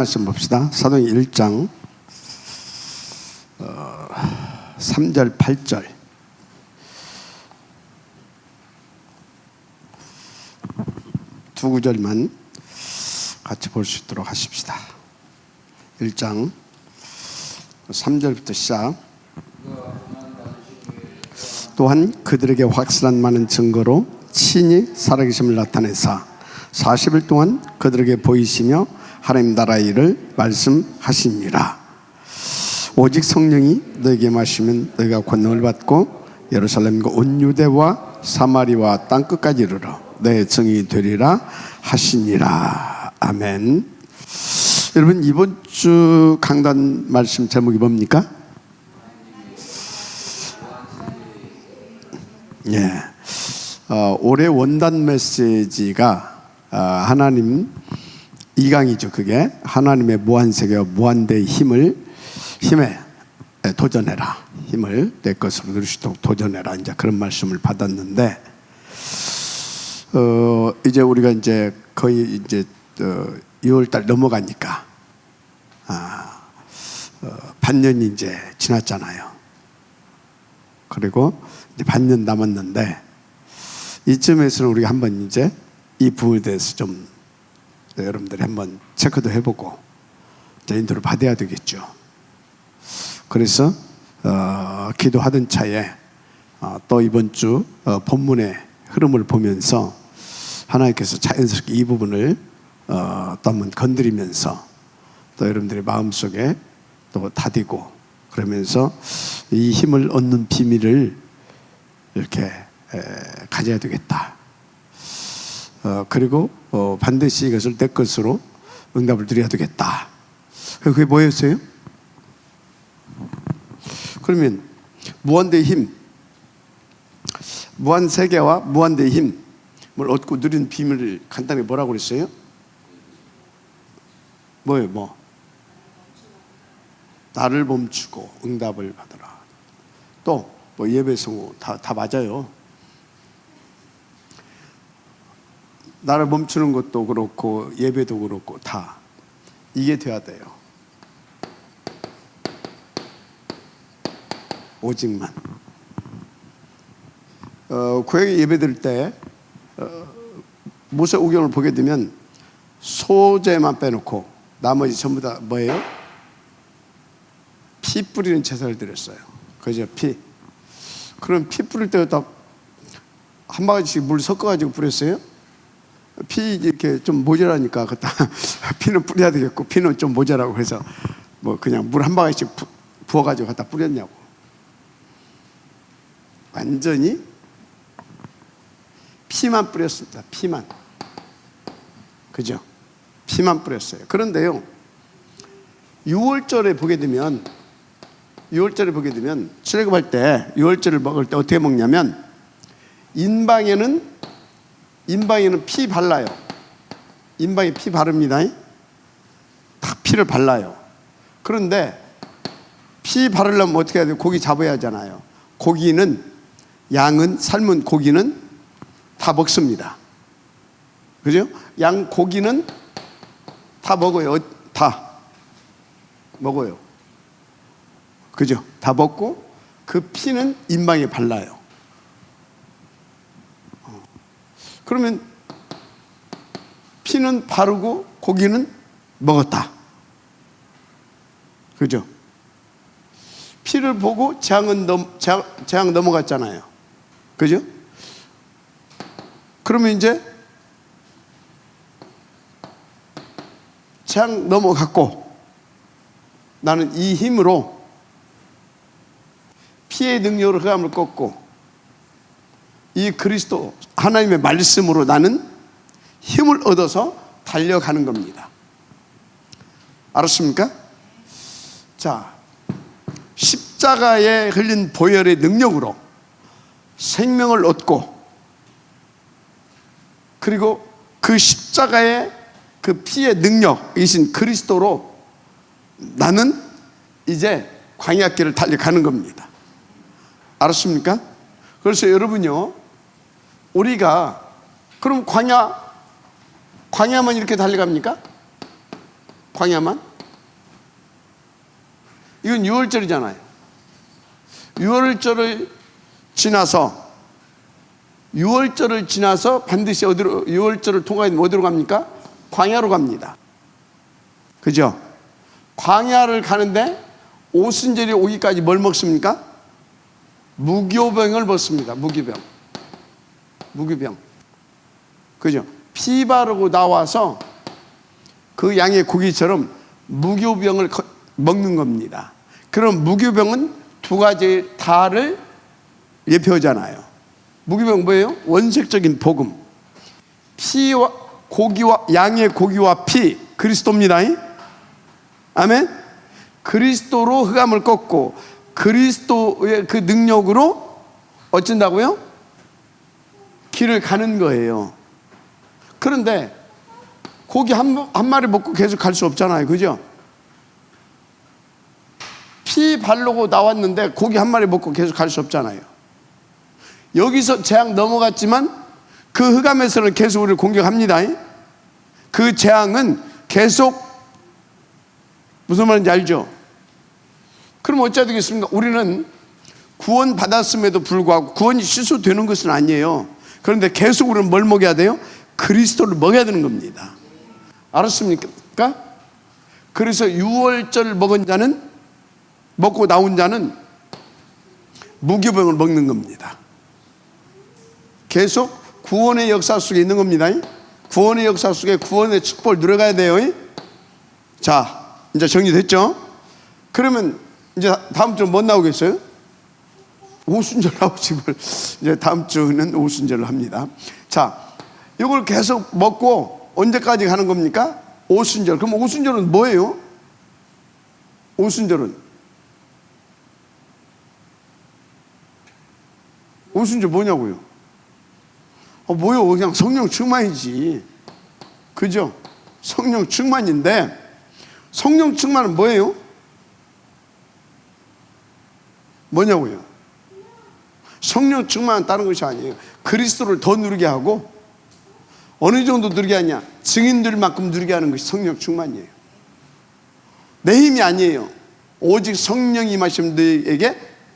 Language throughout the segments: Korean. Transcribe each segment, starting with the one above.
말씀 봅시다. 사도행전 1장 3절 8절 두 구절만 같이 볼 수 있도록 하십시다. 1장 3절부터 시작. 또한 그들에게 확실한 많은 증거로 친히 살아계심을 나타내사 40일 동안 그들에게 보이시며 하나님 나라의 일을 말씀하시니라. 오직 성령이 너에게 마시면 너희가 권능을 받고 예루살렘과 온 유대와 사마리와 땅끝까지 이르러 내 증인이 되리라 하시니라. 아멘. 여러분, 이번 주 강단 말씀 제목이 뭡니까? 올해 원단 메시지가 하나님 2강이죠. 그게 하나님의 무한세계와 무한대의 힘에 도전해라. 힘을 내 것으로 누릴 수 있도록 도전해라. 이제 그런 말씀을 받았는데, 이제 우리가 이제 거의 이제 6월달 넘어가니까 반년이 이제 지났잖아요. 그리고 이제 반년 남았는데, 이쯤에서는 우리가 한번 이제 이 부분에 대해서 좀 여러분들이 한번 체크도 해보고 인도를 받아야 되겠죠. 그래서 기도하던 차에 또 이번 주 본문의 흐름을 보면서 하나님께서 자연스럽게 이 부분을 또 한번 건드리면서 또 여러분들의 마음속에 또 다디고, 그러면서 이 힘을 얻는 비밀을 이렇게 가져야 되겠다. 그리고 반드시 이것을 내 것으로 응답을 드려야 되겠다. 그게 뭐였어요? 그러면 무한대의 힘, 무한세계와 무한대의 힘을 얻고 누린 비밀을 간단히 뭐라고 그랬어요? 뭐예요? 나를 멈추고 응답을 받으라. 또 예배 성우 다 맞아요. 나를 멈추는 것도 그렇고 예배도 그렇고 다 이게 돼야 돼요. 오직만. 구약의 예배 드릴 때 모세오경을 보게 되면 소제만 빼놓고 나머지 전부 다 뭐예요? 피 뿌리는 제사를 드렸어요. 그죠? 피. 그럼 피 뿌릴 때 다 한 바가지씩 물 섞어가지고 뿌렸어요? 피 이렇게 좀 모자라니까 피는 뿌려야 되겠고 피는 좀 모자라고 해서 그냥 물 한 바가지씩 부어가지고 갖다 뿌렸냐고. 완전히 피만 뿌렸습니다. 피만. 그죠? 피만 뿌렸어요. 그런데요, 6월절에 보게 되면 출애굽할 때 6월절을 먹을 때 어떻게 먹냐면 인방에는 피 발라요. 인방에 피 바릅니다. 다 피를 발라요. 그런데 피 바르려면 어떻게 해야 돼요? 고기 잡아야 하잖아요. 양은, 삶은 고기는 다 먹습니다. 그죠? 양 고기는 다 먹어요. 다 먹어요. 그죠? 다 먹고 그 피는 인방에 발라요. 그러면 피는 바르고 고기는 먹었다. 그죠? 피를 보고 재앙 넘어갔잖아요. 그죠? 그러면 이제 재앙 넘어갔고 나는 이 힘으로 피의 능력으로 흑암을 꺾고 이 그리스도 하나님의 말씀으로 나는 힘을 얻어서 달려가는 겁니다. 알았습니까? 자, 십자가에 흘린 보혈의 능력으로 생명을 얻고, 그리고 그 십자가의 그 피의 능력이신 그리스도로 나는 이제 광야길을 달려가는 겁니다. 알았습니까? 그래서 여러분요, 우리가 그럼 광야만 이렇게 달려갑니까? 광야만? 이건 6월절이잖아요. 6월절을 지나서 반드시 어디로, 6월절을 통과해 어디로 갑니까? 광야로 갑니다. 그죠? 광야를 가는데 오순절이 오기까지 뭘 먹습니까? 무교병을 먹습니다. 무교병. 그죠? 피 바르고 나와서 그 양의 고기처럼 무교병을 먹는 겁니다. 그럼 무교병은 두 가지 다를 예표하잖아요. 무교병 뭐예요? 원색적인 복음. 피와 고기와 양의 고기와 피, 그리스도입니다. 아멘. 그리스도로 흑암을 꺾고 그리스도의 그 능력으로 어쩐다고요? 길을 가는 거예요. 그런데 고기 한 마리 먹고 계속 갈 수 없잖아요. 그죠? 피 바르고 나왔는데 고기 한 마리 먹고 계속 갈 수 없잖아요. 여기서 재앙 넘어갔지만 그 흑암에서는 계속 우리를 공격합니다. 그 재앙은 계속 무슨 말인지 알죠? 그럼 어찌해야 되겠습니까? 우리는 구원 받았음에도 불구하고 구원이 취소되는 것은 아니에요. 그런데 계속 우리는 뭘 먹여야 돼요? 그리스도를 먹여야 되는 겁니다. 알았습니까? 그래서 6월절 먹고 나온 자는 무교병을 먹는 겁니다. 계속 구원의 역사 속에 있는 겁니다. 구원의 역사 속에 구원의 축복을 누려가야 돼요. 자, 이제 정리됐죠? 그러면 이제 다음 주는 뭐 나오겠어요? 오순절 나오지. 이제 다음 주는 오순절을 합니다. 자, 이걸 계속 먹고 언제까지 가는 겁니까? 오순절. 그럼 오순절은 뭐예요? 오순절 뭐냐고요? 뭐요? 그냥 성령 충만이지. 그죠? 성령 충만인데, 성령 충만은 뭐예요? 뭐냐고요? 성령 충만은 다른 것이 아니에요. 그리스도를 더 누리게 하고, 어느 정도 누리게 하냐? 증인들만큼 누리게 하는 것이 성령 충만이에요. 내 힘이 아니에요. 오직 성령이 임하시면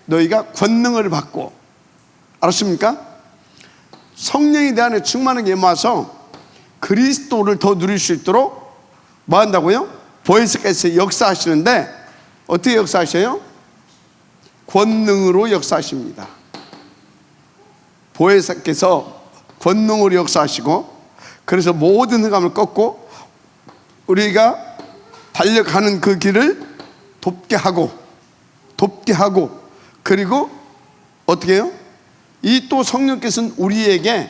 너희가 권능을 받고, 알았습니까? 성령이 내 안에 충만하게 임하서 그리스도를 더 누릴 수 있도록 뭐 한다고요? 보혜사께서 역사하시는데 어떻게 역사하셔요? 권능으로 역사하십니다. 보혜사께서 권능으로 역사하시고, 그래서 모든 흑암을 꺾고 우리가 달려가는 그 길을 돕게 하고 그리고 어떻게 해요? 이 또 성령께서는 우리에게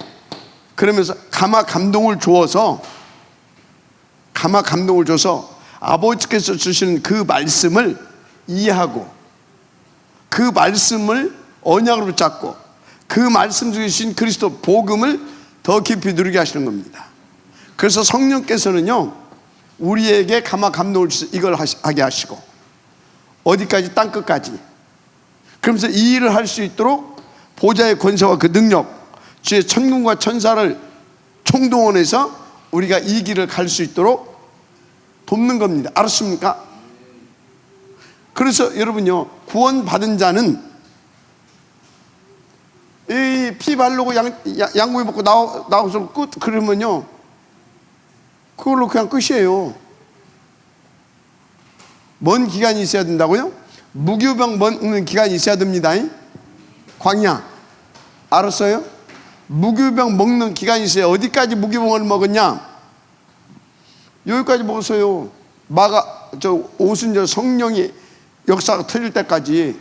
그러면서 감화 감동을 줘서 아버지께서 주시는 그 말씀을 이해하고 그 말씀을 언약으로 붙잡고 그 말씀 주신 그리스도 복음을 더 깊이 누리게 하시는 겁니다. 그래서 성령께서는요, 우리에게 감화 감동을 주셔서 이걸 하게 하시고 어디까지? 땅끝까지. 그러면서 이 일을 할 수 있도록 보좌의 권세와 그 능력, 주의 천군과 천사를 총동원해서 우리가 이 길을 갈 수 있도록 돕는 겁니다. 알았습니까? 그래서 여러분요, 구원받은 자는 이 피 바르고 양고기 먹고 나와서 끝 그러면요, 그걸로 그냥 끝이에요. 먼 기간이 있어야 된다고요? 무교병 먹는 기간이 있어야 됩니다. 광야. 알았어요? 무교병 먹는 기간이 있어요. 어디까지 무교병을 먹었냐? 여기까지 먹었어요. 오순절 성령이 역사가 터질 때까지.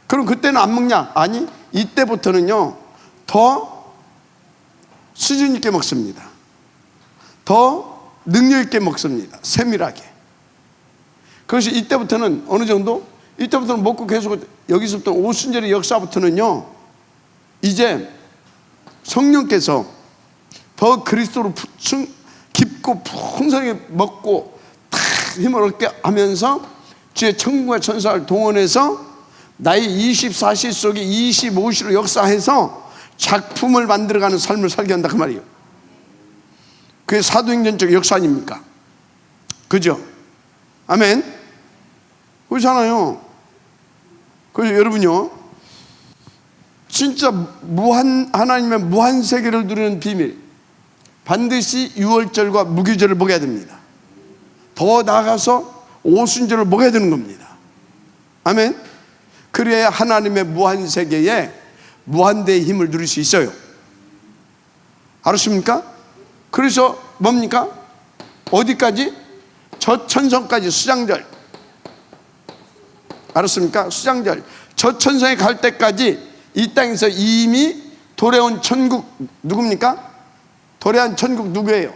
그럼 그때는 안 먹냐? 아니, 이때부터는요, 더 수준 있게 먹습니다. 더 능력 있게 먹습니다. 세밀하게. 그래서 이때부터는 어느 정도? 이때부터는 먹고 계속, 여기서부터 오순절의 역사부터는요, 이제 성령께서 더 그리스도로 깊고 풍성하게 먹고 다 힘을 얻게 하면서 주의 천군과 천사를 동원해서 나의 24시 속에 25시로 역사해서 작품을 만들어가는 삶을 살게 한다 그 말이에요. 그게 사도행전적 역사 아닙니까? 그죠? 아멘. 그렇잖아요. 그래서 여러분요, 진짜 하나님의 무한 세계를 누리는 비밀, 반드시 유월절과 무교절을 먹어야 됩니다. 더 나아가서 오순절을 먹어야 되는 겁니다. 아멘. 그래야 하나님의 무한 세계에 무한대의 힘을 누릴 수 있어요. 알았습니까? 그래서 뭡니까? 어디까지? 저천성까지, 수장절. 알았습니까? 수장절. 저천성에 갈 때까지 이 땅에서 이미 도래온 천국 누굽니까? 도래한 천국 누구예요?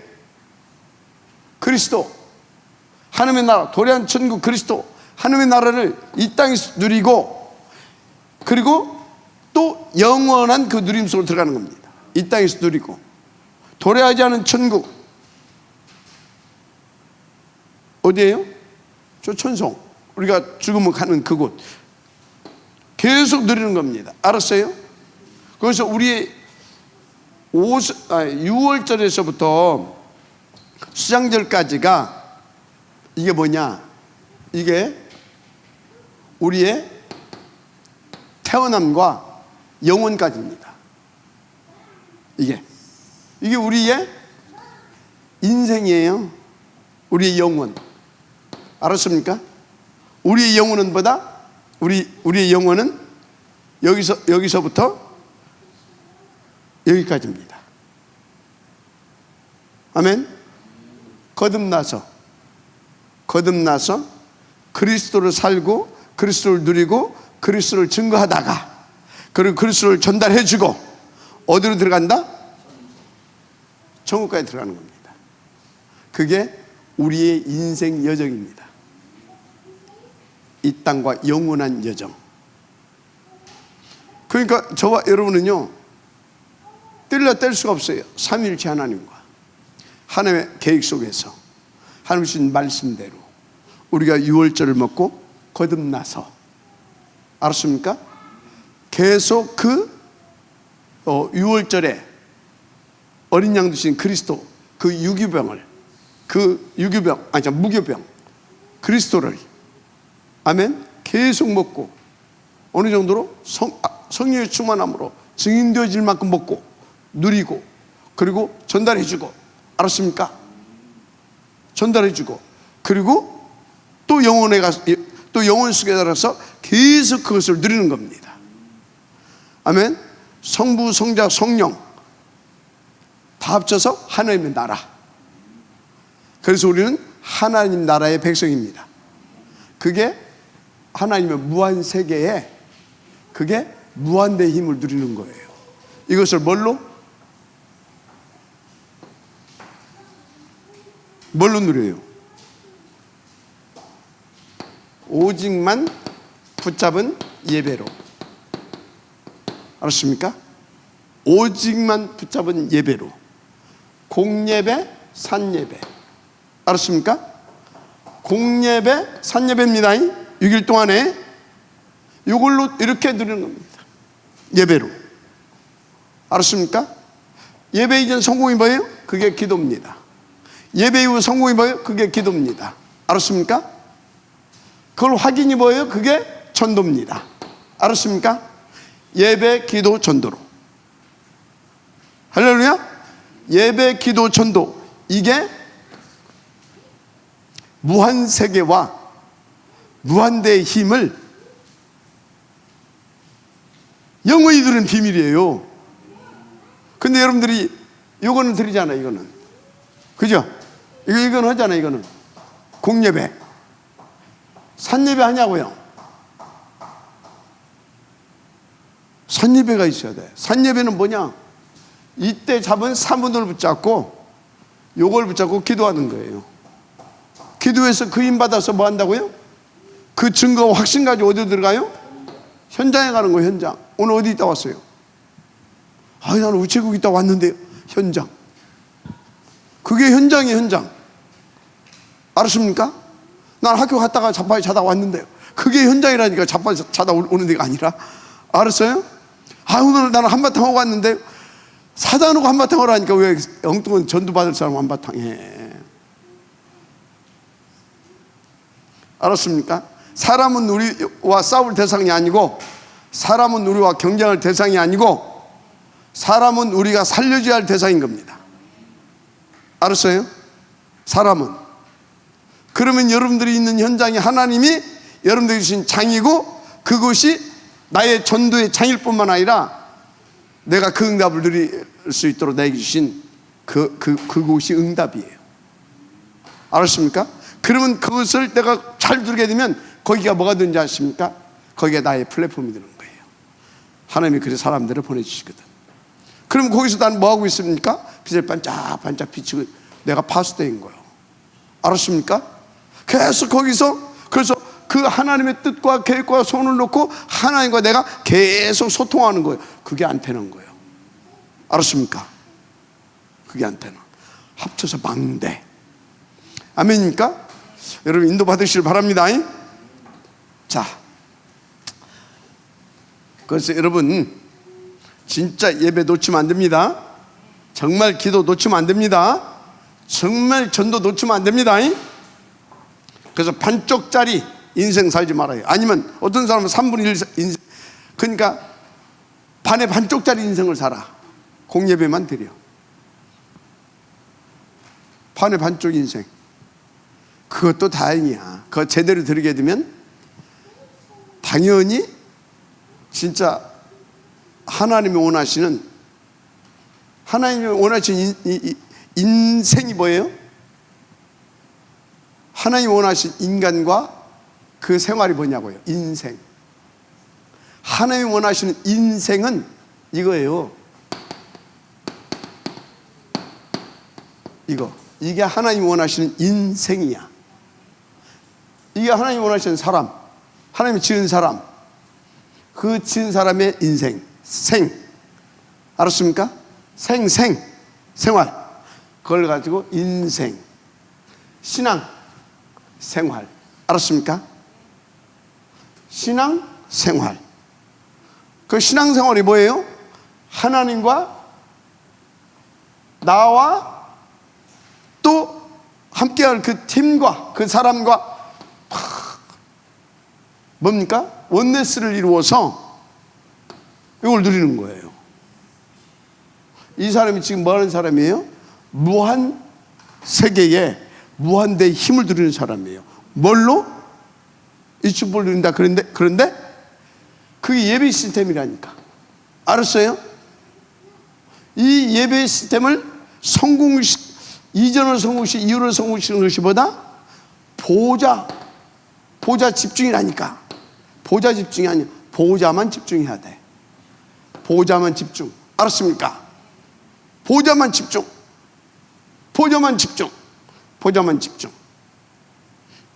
그리스도. 하나님의 나라, 도래한 천국 그리스도. 하나님의 나라를 이 땅에서 누리고, 그리고 또 영원한 그 누림 속으로 들어가는 겁니다. 이 땅에서 누리고. 도래하지 않은 천국 어디예요? 저 천성, 우리가 죽으면 가는 그곳 계속 누리는 겁니다. 알았어요? 그래서 우리 6월절에서부터 수장절까지가 이게 뭐냐? 이게 우리의 태어남과 영원까지입니다. 이게 우리의 인생이에요. 우리의 영혼. 알았습니까? 우리의 영혼은 뭐다? 우리의 영혼은 여기서부터 여기까지입니다. 아멘. 거듭나서 그리스도를 살고 그리스도를 누리고 그리스도를 증거하다가, 그리고 그리스도를 전달해주고 어디로 들어간다? 천국까지 들어가는 겁니다. 그게 우리의 인생 여정입니다. 이 땅과 영원한 여정. 그러니까 저와 여러분은요, 뗄 수가 없어요. 삼위일체 하나님과 하나님의 계획 속에서 하나님 주신 말씀대로 우리가 유월절을 먹고 거듭나서, 알았습니까? 계속 그 유월절에 어린 양 주신 그리스도, 그 무교병 그리스도를, 아멘, 계속 먹고 어느 정도로 성령의 충만함으로 증인되어질 만큼 먹고 누리고, 그리고 전달해주고, 알았습니까? 전달해주고, 그리고 또 영혼에 가서, 또 영혼 속에 들어서 계속 그것을 누리는 겁니다. 아멘. 성부, 성자, 성령 다 합쳐서 하나님의 나라. 그래서 우리는 하나님 나라의 백성입니다. 그게 하나님의 무한 세계에, 그게 무한대의 힘을 누리는 거예요. 이것을 뭘로 누려요? 오직만 붙잡은 예배로. 알았습니까? 오직만 붙잡은 예배로. 공예배, 산예배. 알았습니까? 공예배, 산예배입니다. 6일 동안에 이걸로 이렇게 누리는 겁니다. 예배로. 알았습니까? 예배 이전 성공이 뭐예요? 그게 기도입니다. 예배 이후 성공이 뭐예요? 그게 기도입니다. 알았습니까? 그걸 확인이 뭐예요? 그게 전도입니다. 알았습니까? 예배, 기도, 전도로. 할렐루야. 예배, 기도, 전도, 이게 무한세계와 무한대의 힘을 영원히 누리는 비밀이에요. 근데 여러분들이 이거는 드리잖아요. 이거는, 그죠? 이거는 하잖아요. 이거는 공예배. 산예배 하냐고요? 산예배가 있어야 돼. 산예배는 뭐냐? 이때 잡은 사문을 붙잡고 요걸 붙잡고 기도하는 거예요. 기도해서 그 힘 받아서 뭐 한다고요? 그 증거 확신 가지고 어디 들어가요? 현장에 가는 거예요. 현장. 오늘 어디 있다 왔어요? 나는 우체국 있다 왔는데요. 현장. 그게 현장이에요. 현장. 알았습니까? 난 학교 갔다가 자빠져 자다 왔는데요. 그게 현장이라니까. 자빠져 자다 오는 데가 아니라. 알았어요? 오늘 나는 한바탕 하고 왔는데, 사다 놓고 한바탕 하라니까 왜 엉뚱한 전도 받을 사람 한바탕 해. 알았습니까? 사람은 우리와 싸울 대상이 아니고, 사람은 우리와 경쟁할 대상이 아니고, 사람은 우리가 살려줘야 할 대상인 겁니다. 알았어요? 사람은. 그러면 여러분들이 있는 현장이 하나님이 여러분들이 주신 장이고, 그것이 나의 전도의 장일 뿐만 아니라 내가 그 응답을 누릴 수 있도록 나에게 주신 그곳이 응답이에요. 알았습니까? 그러면 그것을 내가 잘 누리게 되면 거기가 뭐가 되는지 아십니까? 거기가 나의 플랫폼이 되는 거예요. 하나님이 그래서 사람들을 보내주시거든. 그럼 거기서 난 뭐하고 있습니까? 빛을 반짝반짝 비치고 내가 파수대인 거예요. 알았습니까? 계속 거기서, 그래서 그 하나님의 뜻과 계획과 손을 놓고 하나님과 내가 계속 소통하는 거예요. 그게 안테나인 거예요. 알았습니까? 그게 안테나. 합쳐서 망대. 아멘입니까? 여러분 인도 받으시길 바랍니다. 자, 그래서 여러분 진짜 예배 놓치면 안 됩니다. 정말 기도 놓치면 안 됩니다. 정말 전도 놓치면 안 됩니다. 그래서 반쪽짜리 인생 살지 말아요. 아니면 어떤 사람은 3분의 1 인생, 그러니까 반의 반쪽짜리 인생을 살아. 공예배만 드려. 반의 반쪽 인생. 그것도 다행이야. 그거 제대로 드리게 되면 당연히 진짜 하나님이 원하시는 인생이 뭐예요? 하나님이 원하신 인간과 그 생활이 뭐냐고요? 인생. 하나님이 원하시는 인생은 이거예요. 이게 하나님이 원하시는 인생이야. 이게 하나님이 원하시는 사람, 하나님이 지은 사람, 그 지은 사람의 인생, 생. 알았습니까? 생활. 그걸 가지고 인생, 신앙, 생활. 알았습니까? 신앙, 생활. 그 신앙 생활이 뭐예요? 하나님과 나와 또 함께할 그 팀과 그 사람과 뭡니까? 원네스를 이루어서 이걸 누리는 거예요. 이 사람이 지금 뭐 하는 사람이에요? 무한 세계에 무한대의 힘을 누리는 사람이에요. 뭘로? 이 축복을 누린다. 그런데 그게 예배 시스템이라니까. 알았어요? 이 예배 시스템을 이전을 성공시 이후를 성공시키는 것이보다 보좌 집중이라니까. 보좌 집중이 아니야. 보좌만 집중해야 돼. 보좌만 집중. 알았습니까? 보좌만 집중.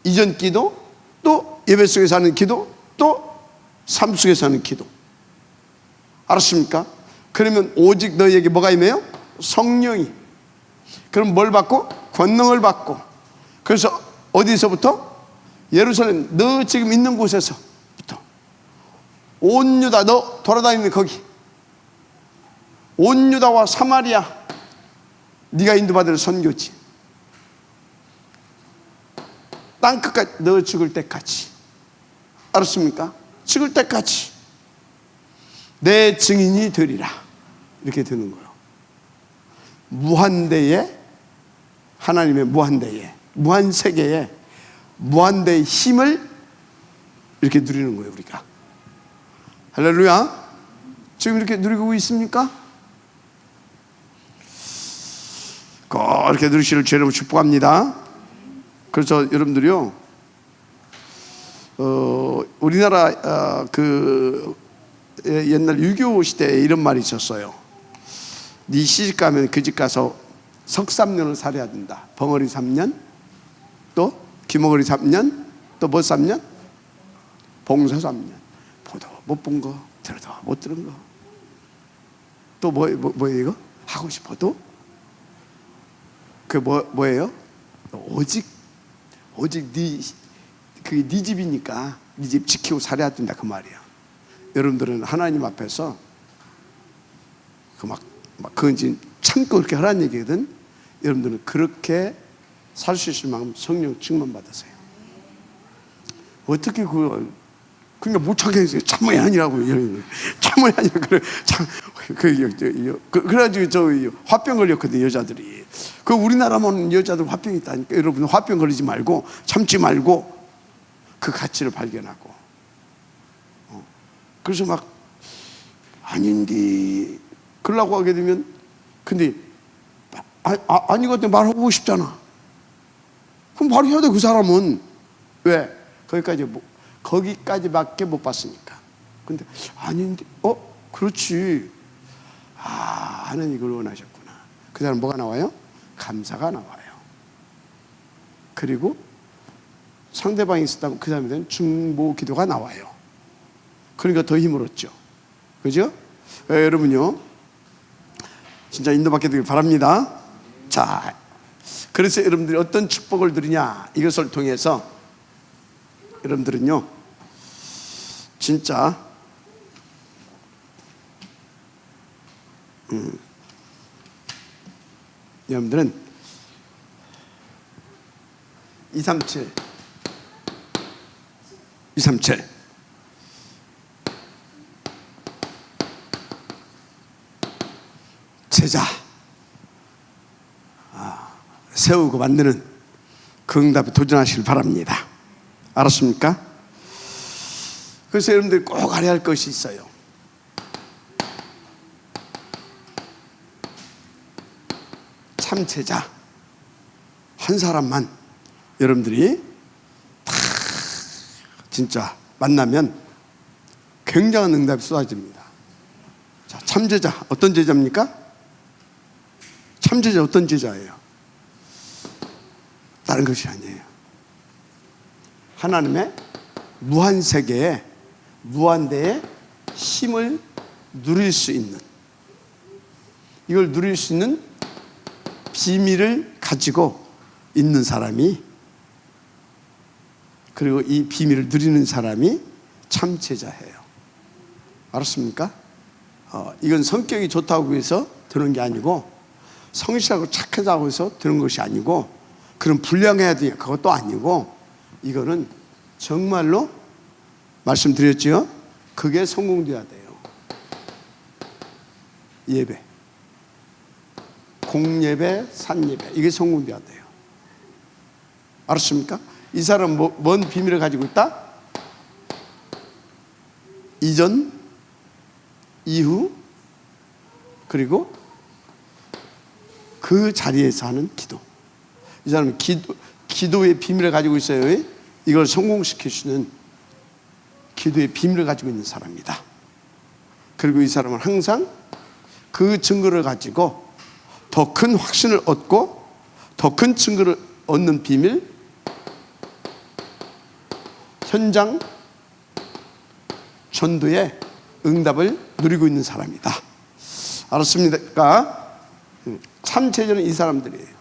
이전 기도, 또 예배 속에서 하는 기도, 또 삶 속에서 하는 기도. 알았습니까? 그러면 오직 너희에게 뭐가 임해요? 성령이. 그럼 뭘 받고? 권능을 받고. 그래서 어디서부터? 예루살렘, 너 지금 있는 곳에서부터. 온 유다, 너 돌아다니는 거기. 온 유다와 사마리아, 네가 인도받을 선교지. 땅끝까지, 너 죽을 때까지. 알았습니까? 죽을 때까지 내 증인이 되리라. 이렇게 되는 거예요. 무한대에, 하나님의 무한대에, 무한세계에 무한대의 힘을 이렇게 누리는 거예요. 우리가. 할렐루야. 지금 이렇게 누리고 있습니까? 이렇게 누리시를 주님으로 축복합니다. 그래서 여러분들이요, 우리나라 옛날 유교 시대에 이런 말이 있었어요. 네 시집 가면 그 집 가서 석 3년을 살아야 된다. 벙어리 3년, 또 귀머거리 3년, 또 뭐 3년? 봉사 3년. 보도 못 본 거, 들어도 못 들은 거. 또 뭐예요 이거? 하고 싶어도? 그게 뭐예요? 오직 그게 네 집이니까 네 집 지키고 살아야 된다 그 말이야. 여러분들은 하나님 앞에서 그건 지금 참고 그렇게 하라는 얘기거든. 여러분들은 그렇게 살 수 있을 만큼 성령 충만 받으세요. 어떻게 그러니까 못 참게 했어요. 참아야 아니라고 이러는 참아야 아니라 그래. 그래가지고 저 화병 걸렸거든요, 여자들이. 그 우리나라만 여자들 화병이 있다니까. 여러분 화병 걸리지 말고 참지 말고 그 가치를 발견하고. 그래서 막 아닌데 그러려고 하게 되면 근데 아니거든 말하고 싶잖아. 그럼 바로 해야 돼. 그 사람은 왜 거기까지밖에 못 봤으니까. 근데 아닌데 그렇지. 하나님 이걸 원하셨구나. 그 사람 뭐가 나와요? 감사가 나와요. 그리고 상대방이 있었다면 그 사람에 대한 중보 기도가 나와요. 그러니까 더 힘을 얻죠. 그죠? 여러분요 진짜 인도받게 되길 바랍니다. 자, 그래서 여러분들이 어떤 축복을 누리냐, 이것을 통해서 여러분들은요 진짜 여러분들은 237 제자 세우고 만드는 그 응답에 도전하시길 바랍니다. 알았습니까? 그래서 여러분들이 꼭 알아야 할 것이 있어요. 참 제자 한 사람만 여러분들이 다 진짜 만나면 굉장한 응답이 쏟아집니다. 자, 참 제자 어떤 제자입니까? 참 제자 어떤 제자예요? 다른 것이 아니에요. 하나님의 무한 세계에 무한대의 힘을 누릴 수 있는, 이걸 누릴 수 있는 비밀을 가지고 있는 사람이, 그리고 이 비밀을 누리는 사람이 참 제자예요. 알았습니까? 이건 성격이 좋다고 해서 드는 게 아니고, 성실하고 착하다고 해서 드는 것이 아니고, 그럼 불량해야 돼 그것도 아니고, 이거는 정말로 말씀드렸죠. 그게 성공돼야 돼요. 예배, 공예배, 산예배, 이게 성공돼야 돼요. 알았습니까? 이 사람은 뭔 비밀을 가지고 있다? 이전, 이후, 그리고 그 자리에서 하는 기도. 이 사람은 기도의 비밀을 가지고 있어요. 이걸 성공시키시는 기도의 비밀을 가지고 있는 사람입니다. 그리고 이 사람은 항상 그 증거를 가지고 더 큰 확신을 얻고 더 큰 증거를 얻는 비밀, 현장 전도의 응답을 누리고 있는 사람이다. 알았습니까? 참 제자는 이 사람들이에요.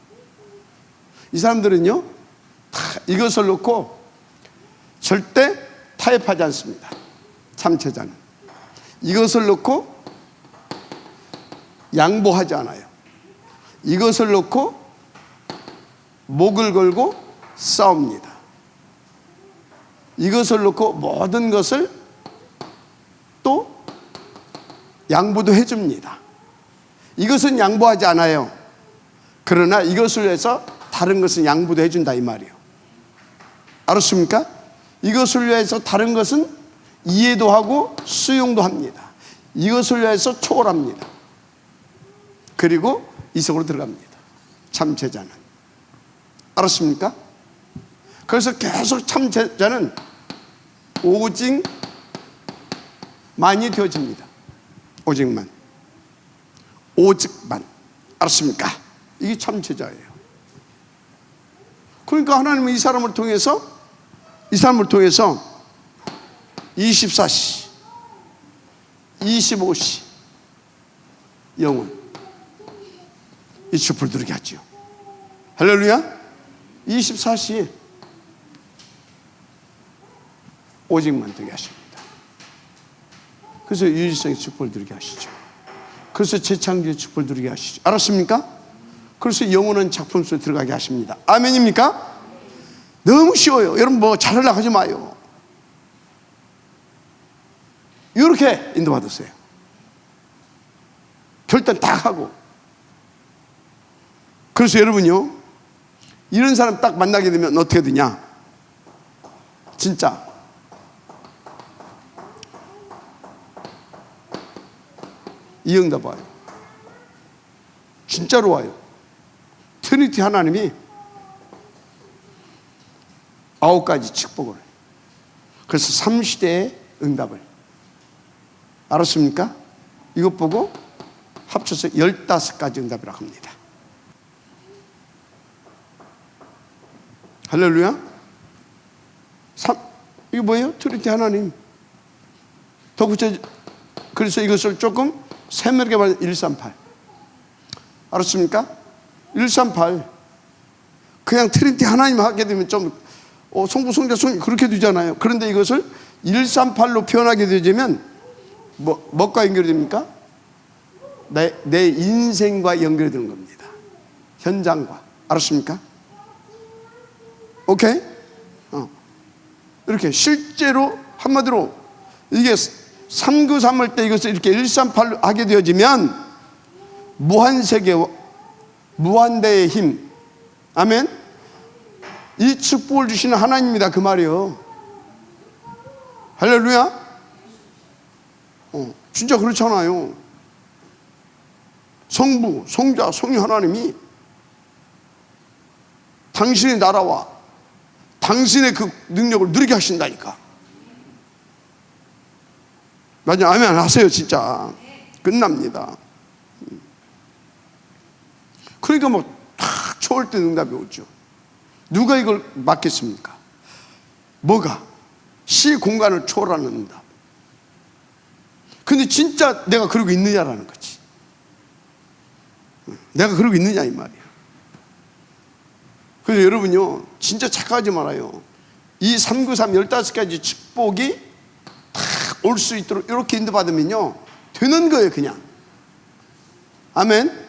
이 사람들은요 이것을 놓고 절대 타협하지 않습니다. 참 제자는 이것을 놓고 양보하지 않아요. 이것을 놓고 목을 걸고 싸웁니다. 이것을 놓고 모든 것을 또 양보도 해줍니다. 이것은 양보하지 않아요. 그러나 이것을 위해서 다른 것은 양보도 해준다 이 말이에요. 알았습니까? 이것을 위해서 다른 것은 이해도 하고 수용도 합니다. 이것을 위해서 초월합니다. 그리고 이 속으로 들어갑니다. 참 제자는. 알았습니까? 그래서 계속 참 제자는 오직 만이 되어집니다. 오직만. 오직만. 알았습니까? 이게 참 제자예요. 그러니까 하나님은 이 사람을 통해서 24시 25시 영혼 이 촛불 들게 하죠. 할렐루야. 24시에 오직만 들게 하십니다. 그래서 유일성의 촛불 들게 하시죠. 그래서 재창조의 촛불 들게 하시죠. 알았습니까? 그래서 영원한 작품 속에 들어가게 하십니다. 아멘입니까? 너무 쉬워요. 여러분 뭐 잘하려고 하지 마요. 이렇게 인도받았어요. 결단 딱 하고. 그래서 여러분요, 이런 사람 딱 만나게 되면 어떻게 되냐? 진짜 이 응답 와요. 진짜로 와요. 트리니티 하나님이 9가지 축복을, 그래서 3시대의 응답을, 알았습니까? 이것 보고 합쳐서 15가지 응답이라고 합니다. 할렐루야. 이거 뭐예요? 트리니티 하나님. 더 그래서 이것을 조금 세밀하게 말하면 138. 알았습니까? 138. 그냥 트리니티 하나님 하게 되면 좀 성부, 성자, 성령 그렇게 되잖아요. 그런데 이것을 138로 표현하게 되면 뭐가 연결이 됩니까? 내 인생과 연결이 되는 겁니다. 현장과. 알았습니까? 오케이? 이렇게 실제로 한마디로 이게 393 할 때 이것을 이렇게 138로 하게 되어지면 무한세계, 무한대의 힘. 아멘? 이 축복을 주시는 하나님입니다. 그 말이요. 할렐루야. 진짜 그렇잖아요. 성부, 성자, 성령 하나님이 당신의 나라와 당신의 그 능력을 누리게 하신다니까. 맞아요. 아멘 하세요. 진짜 끝납니다. 그러니까 탁 초월된 응답이 오죠. 누가 이걸 맡겠습니까? 뭐가? 시 공간을 초월하는 응답. 근데 진짜 내가 그러고 있느냐라는 거지. 내가 그러고 있느냐 이 말이야. 그래서 여러분요, 진짜 착각하지 말아요. 이 393 15가지 축복이 다 올 수 있도록 이렇게 인도받으면요 되는 거예요. 그냥. 아멘.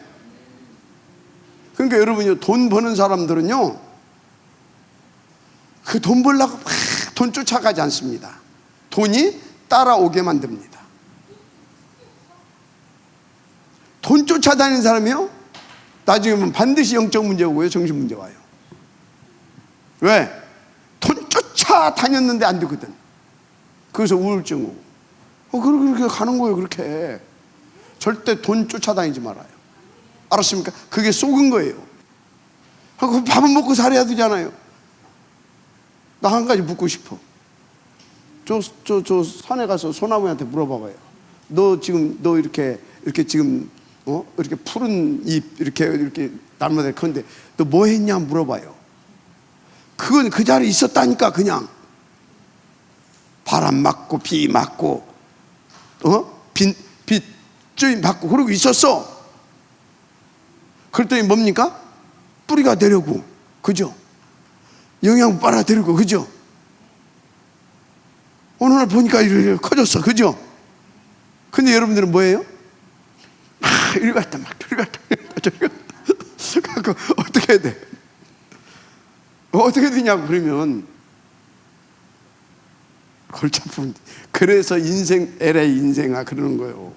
그러니까 여러분요, 돈 버는 사람들은요 그 돈 벌려고 막 돈 쫓아가지 않습니다. 돈이 따라오게 만듭니다. 돈 쫓아다니는 사람이요 나중에 보면 반드시 영적 문제 오고요, 정신 문제 와요. 왜? 돈 쫓아다녔는데 안 되거든. 그래서 우울증 오고. 그렇게 가는 거예요. 그렇게 절대 돈 쫓아다니지 말아요. 알았습니까? 그게 속은 거예요. 밥은 먹고 살아야 되잖아요. 나 한 가지 묻고 싶어. 저 산에 가서 소나무한테 물어봐봐요. 너 이렇게 지금 이렇게 푸른 잎 이렇게 날마다 큰데 너 뭐 했냐 물어봐요. 그건 그 자리에 있었다니까. 그냥 바람 맞고 비 맞고 빛 주인 받고 그러고 있었어. 그랬더니 뭡니까? 뿌리가 되려고, 그죠? 영양 빨아들이고, 그죠? 어느 날 보니까 이렇게 커졌어, 그죠? 근데 여러분들은 뭐예요? 이리 갔다 막 저리 갔다 저리 갔다. 어떻게 해야 돼? 어떻게 되냐고. 그러면 골치 아픈. 그래서 인생 LA 인생아 그러는 거예요.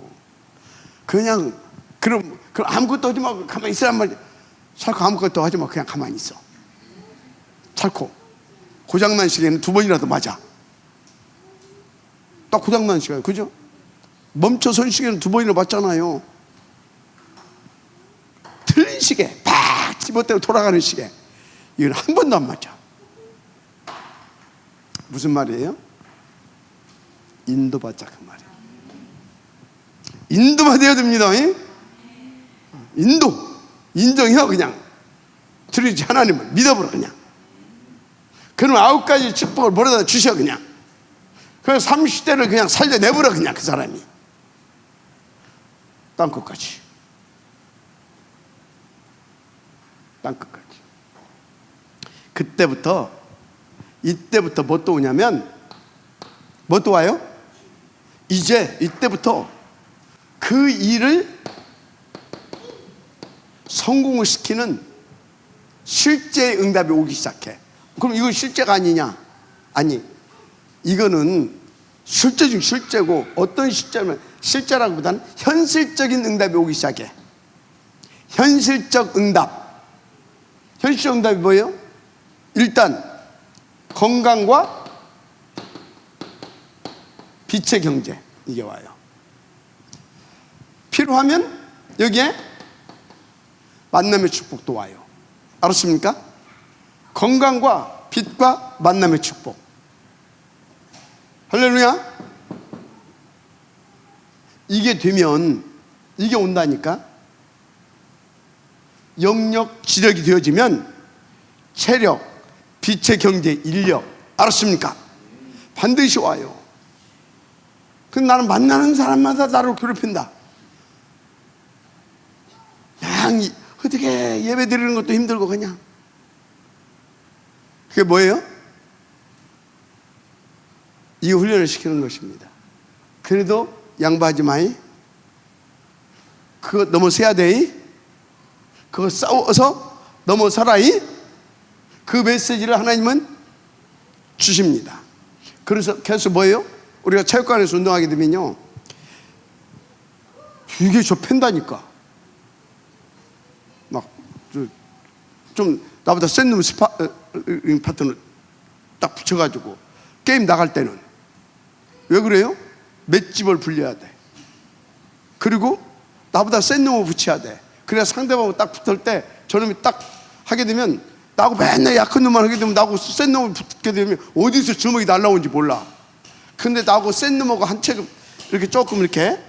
그냥 그럼 아무것도 하지 말고 가만히 있으란 말이야. 살고 아무것도 하지 말고 그냥 가만히 있어. 살고 고장난 시계는 2번이라도 맞아. 딱 고장난 시계, 그죠? 멈춰 선 시계는 2번이나 맞잖아요. 틀린 시계, 팍 집어대고 돌아가는 시계, 이건 한 번도 안 맞아. 무슨 말이에요? 인도받자 그 말이에요. 인도받아야 됩니다. 인정해요. 그냥 트리니티 하나님을 믿어버려. 그냥 그럼 9가지 축복을 버려다 주셔. 그냥 그래서 30대를 그냥 살려내버려. 그냥 그 사람이 땅끝까지 이때부터 뭐 또 오냐면, 뭐 또 와요? 이제 이때부터 그 일을 성공을 시키는 실제의 응답이 오기 시작해. 그럼 이건 실제가 아니냐? 아니, 이거는 실제 중 실제고, 어떤 실제면 실제라기보다는 현실적인 응답이 오기 시작해. 현실적 응답. 현실적 응답이 뭐예요? 일단 건강과 빛의 경제, 이게 와요. 필요하면 여기에 만남의 축복도 와요. 알았습니까? 건강과 빛과 만남의 축복. 할렐루야. 이게 되면, 이게 온다니까. 영역, 지력이 되어지면 체력, 빛의 경제, 인력. 알았습니까? 반드시 와요. 근데 나는 만나는 사람마다 나를 괴롭힌다. 그냥 어떻게 예배 드리는 것도 힘들고 그냥. 그게 뭐예요? 이 훈련을 시키는 것입니다. 그래도 양보하지 마이. 그거 넘어서야 돼. 그거 싸워서 넘어서라이. 그 메시지를 하나님은 주십니다. 그래서 계속 뭐예요? 우리가 체육관에서 운동하게 되면요, 되게 좁힌다니까. 막 좀 나보다 센 놈 스파링 파트너 딱 붙여가지고 게임 나갈 때는 왜 그래요? 맷집을 불려야 돼. 그리고 나보다 센 놈을 붙여야 돼. 그래야 상대방하고 딱 붙을 때 저놈이 딱 하게 되면, 나하고 맨날 약한 놈만 하게 되면 나하고 센 놈을 붙게 되면 어디서 주먹이 날라오는지 몰라. 근데 나하고 센 놈하고 한 책 이렇게 조금 이렇게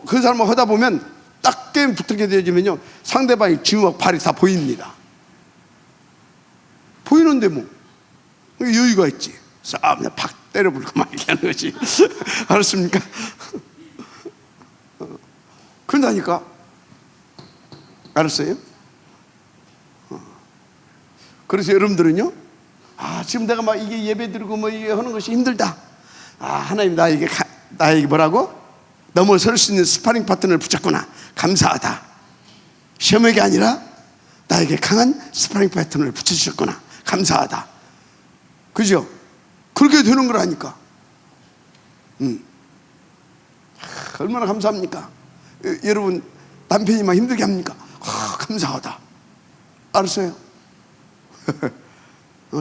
그 사람하고 하다 보면 딱 게임 붙게 되어지면요, 상대방이 주먹 발이 다 보입니다. 보이는데 뭐 여유가 있지. 싹 그냥 팍 때려부르고 막 이렇게 하는 거지. 알았습니까? 그런다니까. 알았어요? 그래서 여러분들은요, 지금 내가 막 이게 예배 드리고 뭐 이게 하는 것이 힘들다. 하나님 나에게 뭐라고? 넘어설 수 있는 스파링 파트너를 붙였구나. 감사하다. 시험에게 아니라 나에게 강한 스파링 파트너를 붙여주셨구나. 감사하다. 그죠? 그렇게 되는 거라니까. 얼마나 감사합니까? 여러분 남편이 막 힘들게 합니까? 감사하다. 알았어요?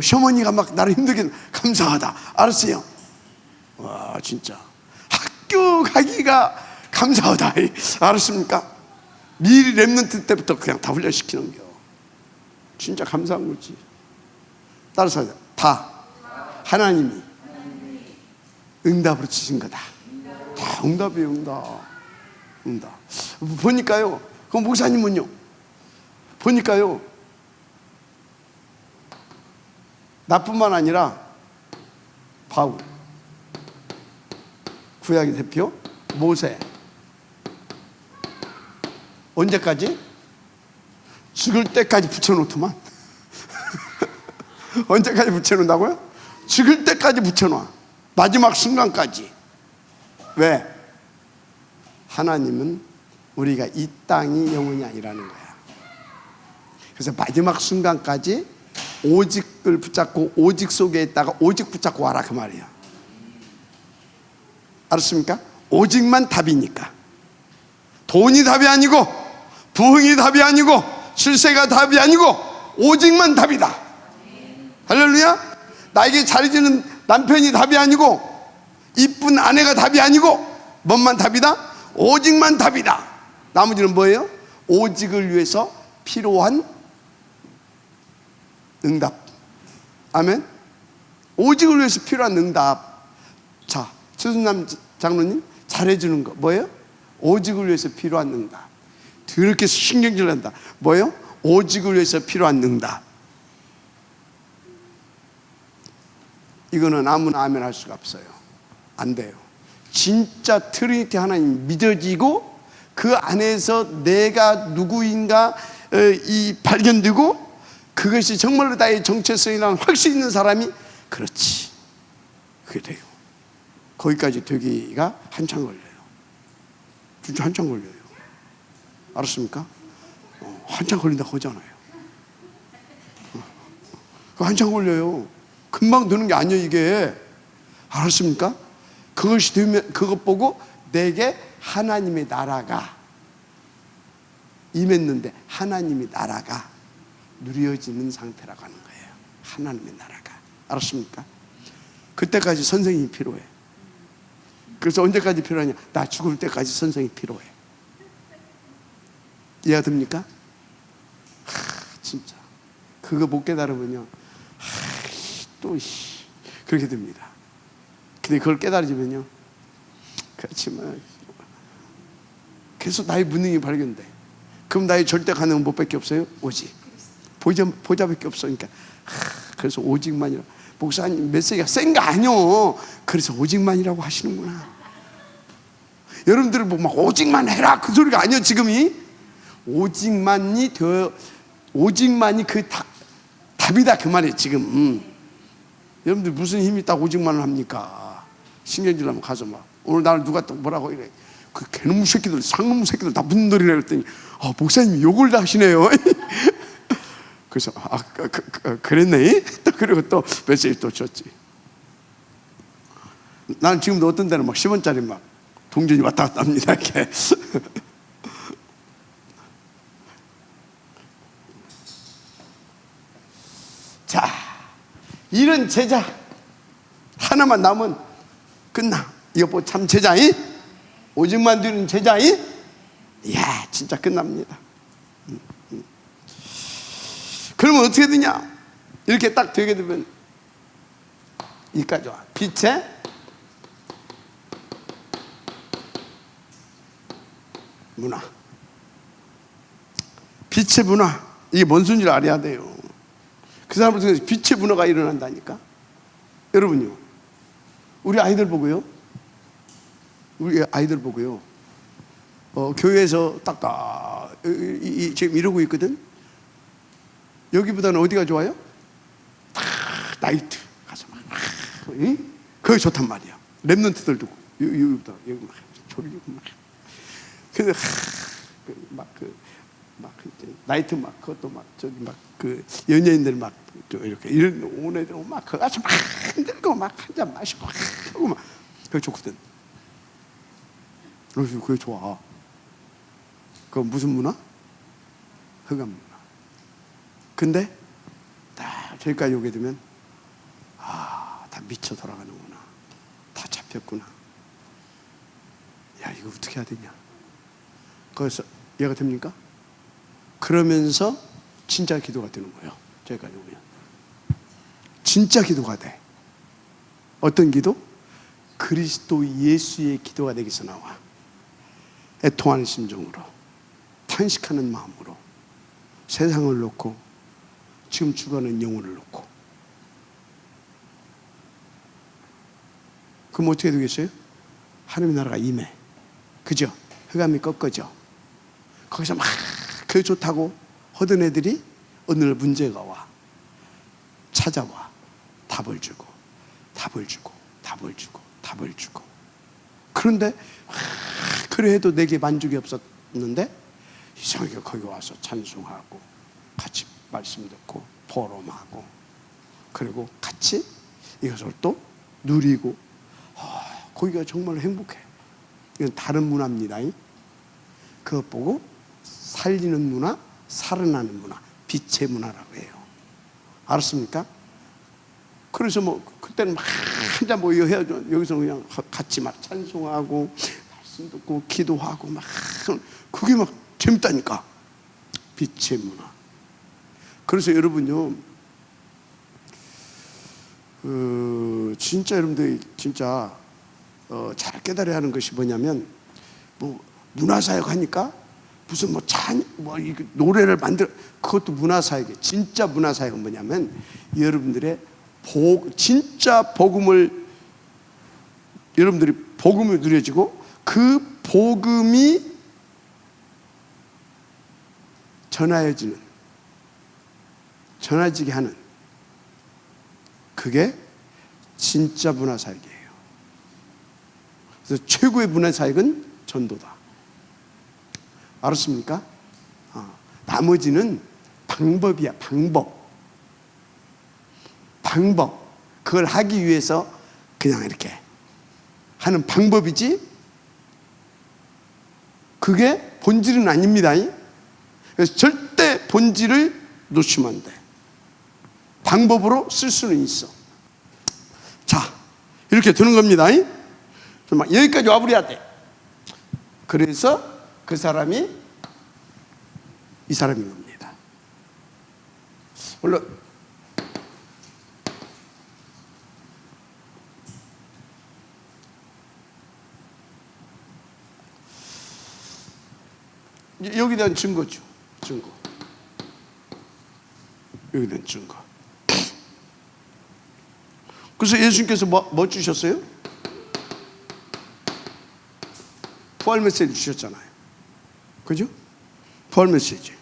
시어머니가 막 나를 힘들게, 감사하다. 알았어요? 와, 진짜 학교 가기가 감사하다. 알았습니까? 미리 랩런트 때부터 그냥 다 훈련시키는 겨. 진짜 감사한 거지. 따라서 다 하나님이 응답으로 주신 거다. 다 응답이에요. 응답. 보니까요, 그 목사님은요, 보니까요, 나뿐만 아니라 바울, 구약의 대표 모세, 언제까지? 죽을 때까지 붙여놓더만. 언제까지 붙여놓는다고요? 죽을 때까지 붙여놔. 마지막 순간까지. 왜? 하나님은 우리가 이 땅이 영원이 아니라는 거야. 그래서 마지막 순간까지 오직을 붙잡고, 오직 속에 있다가 오직 붙잡고 와라, 그 말이야. 알았습니까? 오직만 답이니까. 돈이 답이 아니고, 부흥이 답이 아니고, 출세가 답이 아니고, 오직만 답이다. 할렐루야. 나에게 잘해주는 남편이 답이 아니고, 이쁜 아내가 답이 아니고, 뭔만 답이다? 오직만 답이다. 나머지는 뭐예요? 오직을 위해서 필요한 응답. 아멘. 오직을 위해서 필요한 응답. 자, 최순남 장로님 잘해주는 거 뭐예요? 오직을 위해서 필요한 응답. 그렇게 신경질 난다. 뭐예요? 오직을 위해서 필요한 응답. 이거는 아무나 아멘 할 수가 없어요. 안 돼요. 진짜 트리니티 하나님 믿어지고, 그 안에서 내가 누구인가 이 발견되고, 그것이 정말로 나의 정체성이라는 확신 있는 사람이, 그렇지, 그게 돼요. 거기까지 되기가 한참 걸려요. 진짜 한참 걸려요. 알았습니까? 한참 걸린다고 하잖아요. 한참 걸려요. 금방 되는 게 아니에요, 이게. 알았습니까? 그것이 되면 그것 보고 내게 하나님의 나라가 임했는데 하나님의 나라가 누려지는 상태라고 하는 거예요. 하나님의 나라가. 알았습니까? 그때까지 선생님이 필요해. 그래서 언제까지 필요하냐? 나 죽을 때까지 선생이 필요해. 이해가 됩니까? 진짜 그거 못 깨달으면요 또 그렇게 됩니다. 근데 그걸 깨달으면요 그렇지만 계속 나의 무능이 발견돼. 그럼 나의 절대 가능은 뭐밖에 없어요? 오직 보좌밖에 없으니까 그래서 오직만이라. 목사님 메시지가 센 거 아니요. 그래서 오직만이라고 하시는구나. 여러분들 뭐 막 오직만 해라 그 소리가 아니요. 지금이 오직만이 그 답이다 그 말이에요. 지금 여러분들 무슨 힘이 딱 오직만을 합니까? 신경질 나면 가서 막 오늘 나를 누가 또 뭐라고 이래. 그 개놈 새끼들 상놈 새끼들 다 무슨 소리라 그랬더니 목사님이 욕을 다 하시네요. 그래서 그랬네. 또 그리고 또 메시지 또 줬지. 나는 지금도 어떤 데는 막 10원짜리 막 동전이 왔다 갔다 합니다. 이렇게. 자, 이런 제자 하나만 남으면 끝나. 이거 뭐 참 제자이? 오직만 두는 제자이? 이야, 진짜 끝납니다. 그러면 어떻게 되냐? 이렇게 딱 되게 되면 이까지 와. 빛의 문화. 빛의 문화. 이게 뭔 소리인지 알아야 돼요. 그 사람을 통해서 빛의 문화가 일어난다니까. 여러분요, 우리 아이들 보고요, 교회에서 지금 이러고 있거든. 여기보다는 어디가 좋아요? 다 나이트 가서 막 그게 좋단 말이야. 랩런트들도 여기보다 여기 막 졸리고 막. 근데 막 나이트 막 그것도 막 저기 막 그 연예인들 막 이렇게 이런 온 애들 막 그 가서 막 흔들고 막 한 잔 마시고 막 하고 막 그게 좋거든. 그래서 그게 좋아. 그건 무슨 문화? 흑암 문화. 근데 딱 저기까지 오게 되면 다 미쳐 돌아가는구나. 다 잡혔구나. 야, 이거 어떻게 해야 되냐? 거기서 이해가 됩니까? 그러면서 진짜 기도가 되는 거예요. 저기까지 오면 진짜 기도가 돼. 어떤 기도? 그리스도 예수의 기도가 내게서 나와. 애통하는 심정으로, 탄식하는 마음으로, 세상을 놓고 지금 죽어가는 영혼을 놓고. 그럼 어떻게 되겠어요? 하나님의 나라가 임해. 그죠? 흑암이 꺾어져. 거기서 막 그게 좋다고 하던 애들이 어느 날 문제가 와. 찾아와. 답을 주고 그런데 그래 해도 내게 만족이 없었는데 이상하게 거기 와서 찬송하고 같이 말씀 듣고 포럼하고 그리고 같이 이것을 또 누리고 거기가 정말 행복해. 이건 다른 문화입니다. 그것 보고 살리는 문화, 살아나는 문화, 빛의 문화라고 해요. 알았습니까? 그래서 뭐 그때는 막 한잔 모여 해야죠. 여기서 그냥 같이 막 찬송하고 말씀 듣고 기도하고 막 그게 막 재밌다니까. 빛의 문화. 그래서 여러분요, 진짜 여러분들이 진짜 잘 깨달아야 하는 것이 뭐냐면, 뭐 문화사역 하니까 무슨 노래를 만들어, 그것도 문화사역이에요. 진짜 문화사역은 뭐냐면 여러분들의 진짜 복음을, 여러분들이 복음을 누려지고 그 복음이 전해지게 하는, 그게 진짜 문화사역이에요. 그래서 최고의 문화사역은 전도다. 알았습니까? 나머지는 방법이야. 방법. 그걸 하기 위해서 그냥 이렇게 하는 방법이지 그게 본질은 아닙니다. 그래서 절대 본질을 놓치면 안 돼. 방법으로 쓸 수는 있어. 자, 이렇게 되는 겁니다. 여기까지 와버려야 돼. 그래서 그 사람이 이 사람인 겁니다. 물론 여기에 대한 증거죠. 증거. 여기에 대한 증거. 그래서 예수님께서 뭐 주셨어요? 부활 메시지 주셨잖아요. 그죠? 부활 메시지.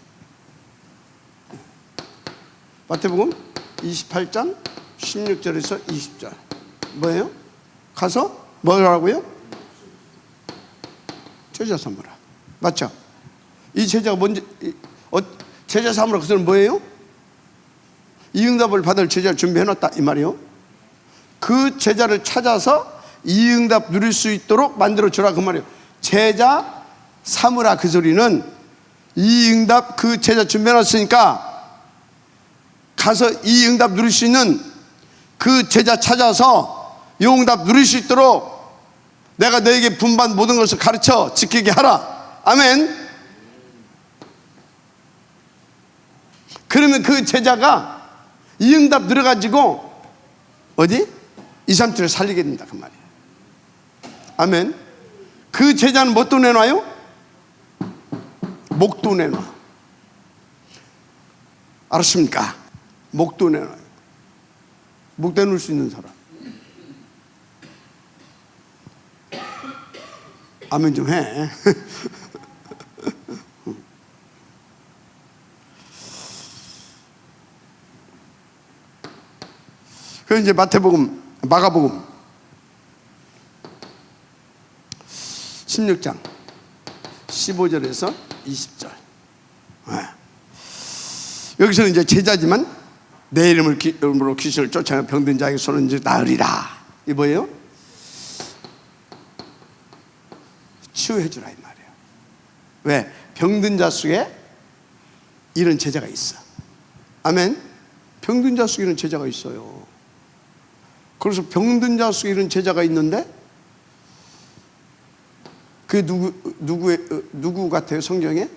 마태복음 28장 16절에서 20절. 뭐예요? 가서 뭐라고요? 제자 삼으라. 맞죠? 이 제자가 뭔지, 제자 삼으라 그것은 뭐예요? 이 응답을 받을 제자를 준비해놨다 이 말이요. 그 제자를 찾아서 이 응답 누릴 수 있도록 만들어주라 그 말이에요. 제자 삼으라 그 소리는 이 응답 그 제자 준비해놨으니까 가서 이 응답 누릴 수 있는 그 제자 찾아서 이 응답 누릴 수 있도록 내가 너에게 분반 모든 것을 가르쳐 지키게 하라. 아멘. 그러면 그 제자가 이 응답 누려가지고 어디? 2, 3주를 살리게 된다 그 말이에요. 아멘. 그 제자는 뭣도 내놔요? 목도 내놔. 알았습니까? 목도 내놔요. 목 내놓을 수 있는 사람. 아멘 좀 해. 그래서 이제 마가복음 16장 15절에서 20절. 여기서는 이제 제자지만 내 이름으로 귀신을 쫓아내 병든 자에게 손을 이제 나으리라. 이 뭐예요? 치유해주라 이 말이에요. 왜? 병든 자 속에 이런 제자가 있어. 아멘. 병든 자 속에 이런 제자가 있어요. 그래서 병든 자 속에 이런 제자가 있는데 그게 누구 같아요? 성경에?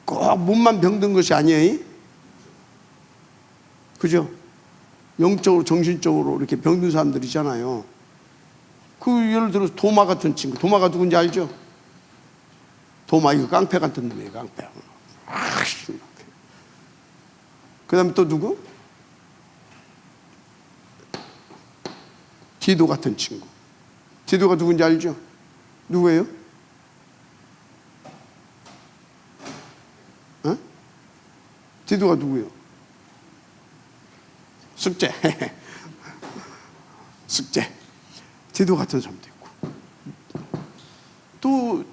꼭 몸만 병든 것이 아니에요. 그죠? 영적으로 정신적으로 이렇게 병든 사람들 있잖아요. 그 예를 들어서 도마 같은 친구. 도마가 누군지 알죠? 도마 이거 깡패 같은 놈이에요. 깡패. 그 다음에 또 누구? 디도 같은 친구. 디도가 누군지 알죠? 누구예요? 어? 디도가 누구예요? 숙제. 숙제. 디도 같은 사람도 있고. 또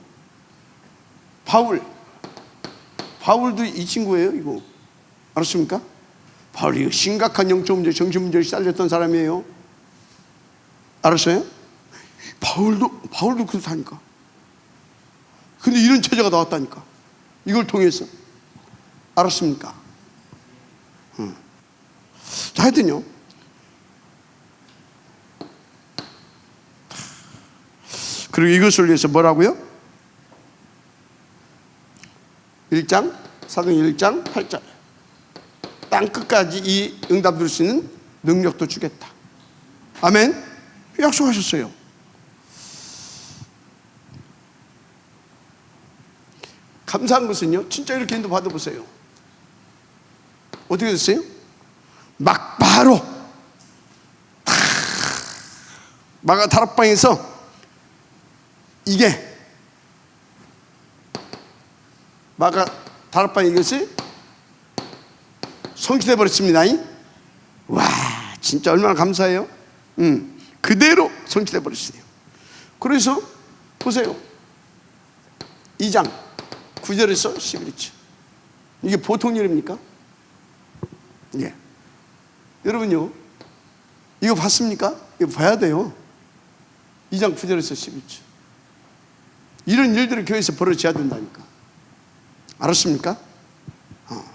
바울도 이 친구예요. 이거 알았습니까? 바울이 심각한 영적 문제, 정신 문제를 시달렸던 사람이에요. 알았어요? 바울도 그렇다니까. 근데 이런 제자가 나왔다니까. 이걸 통해서. 알았습니까? 자, 하여튼요. 그리고 이것을 위해서 뭐라고요? 4도행 1장 8절. 땅 끝까지 이 응답 줄 수 있는 능력도 주겠다. 아멘. 약속하셨어요. 감사한 것은요, 진짜 이렇게 인도 받아보세요. 어떻게 됐어요? 막 바로 마가 다락방에서 이게 마가 다락방 이것이 성취돼 버렸습니다. 와, 진짜 얼마나 감사해요. 그대로 성취돼 버렸어요. 그래서 보세요. 2장 9절에서 11절. 이게 보통 일입니까? 예. 여러분요, 이거 봤습니까? 이거 봐야 돼요. 2장 9절에서 11절. 이런 일들이 교회에서 벌어져야 된다니까. 알았습니까?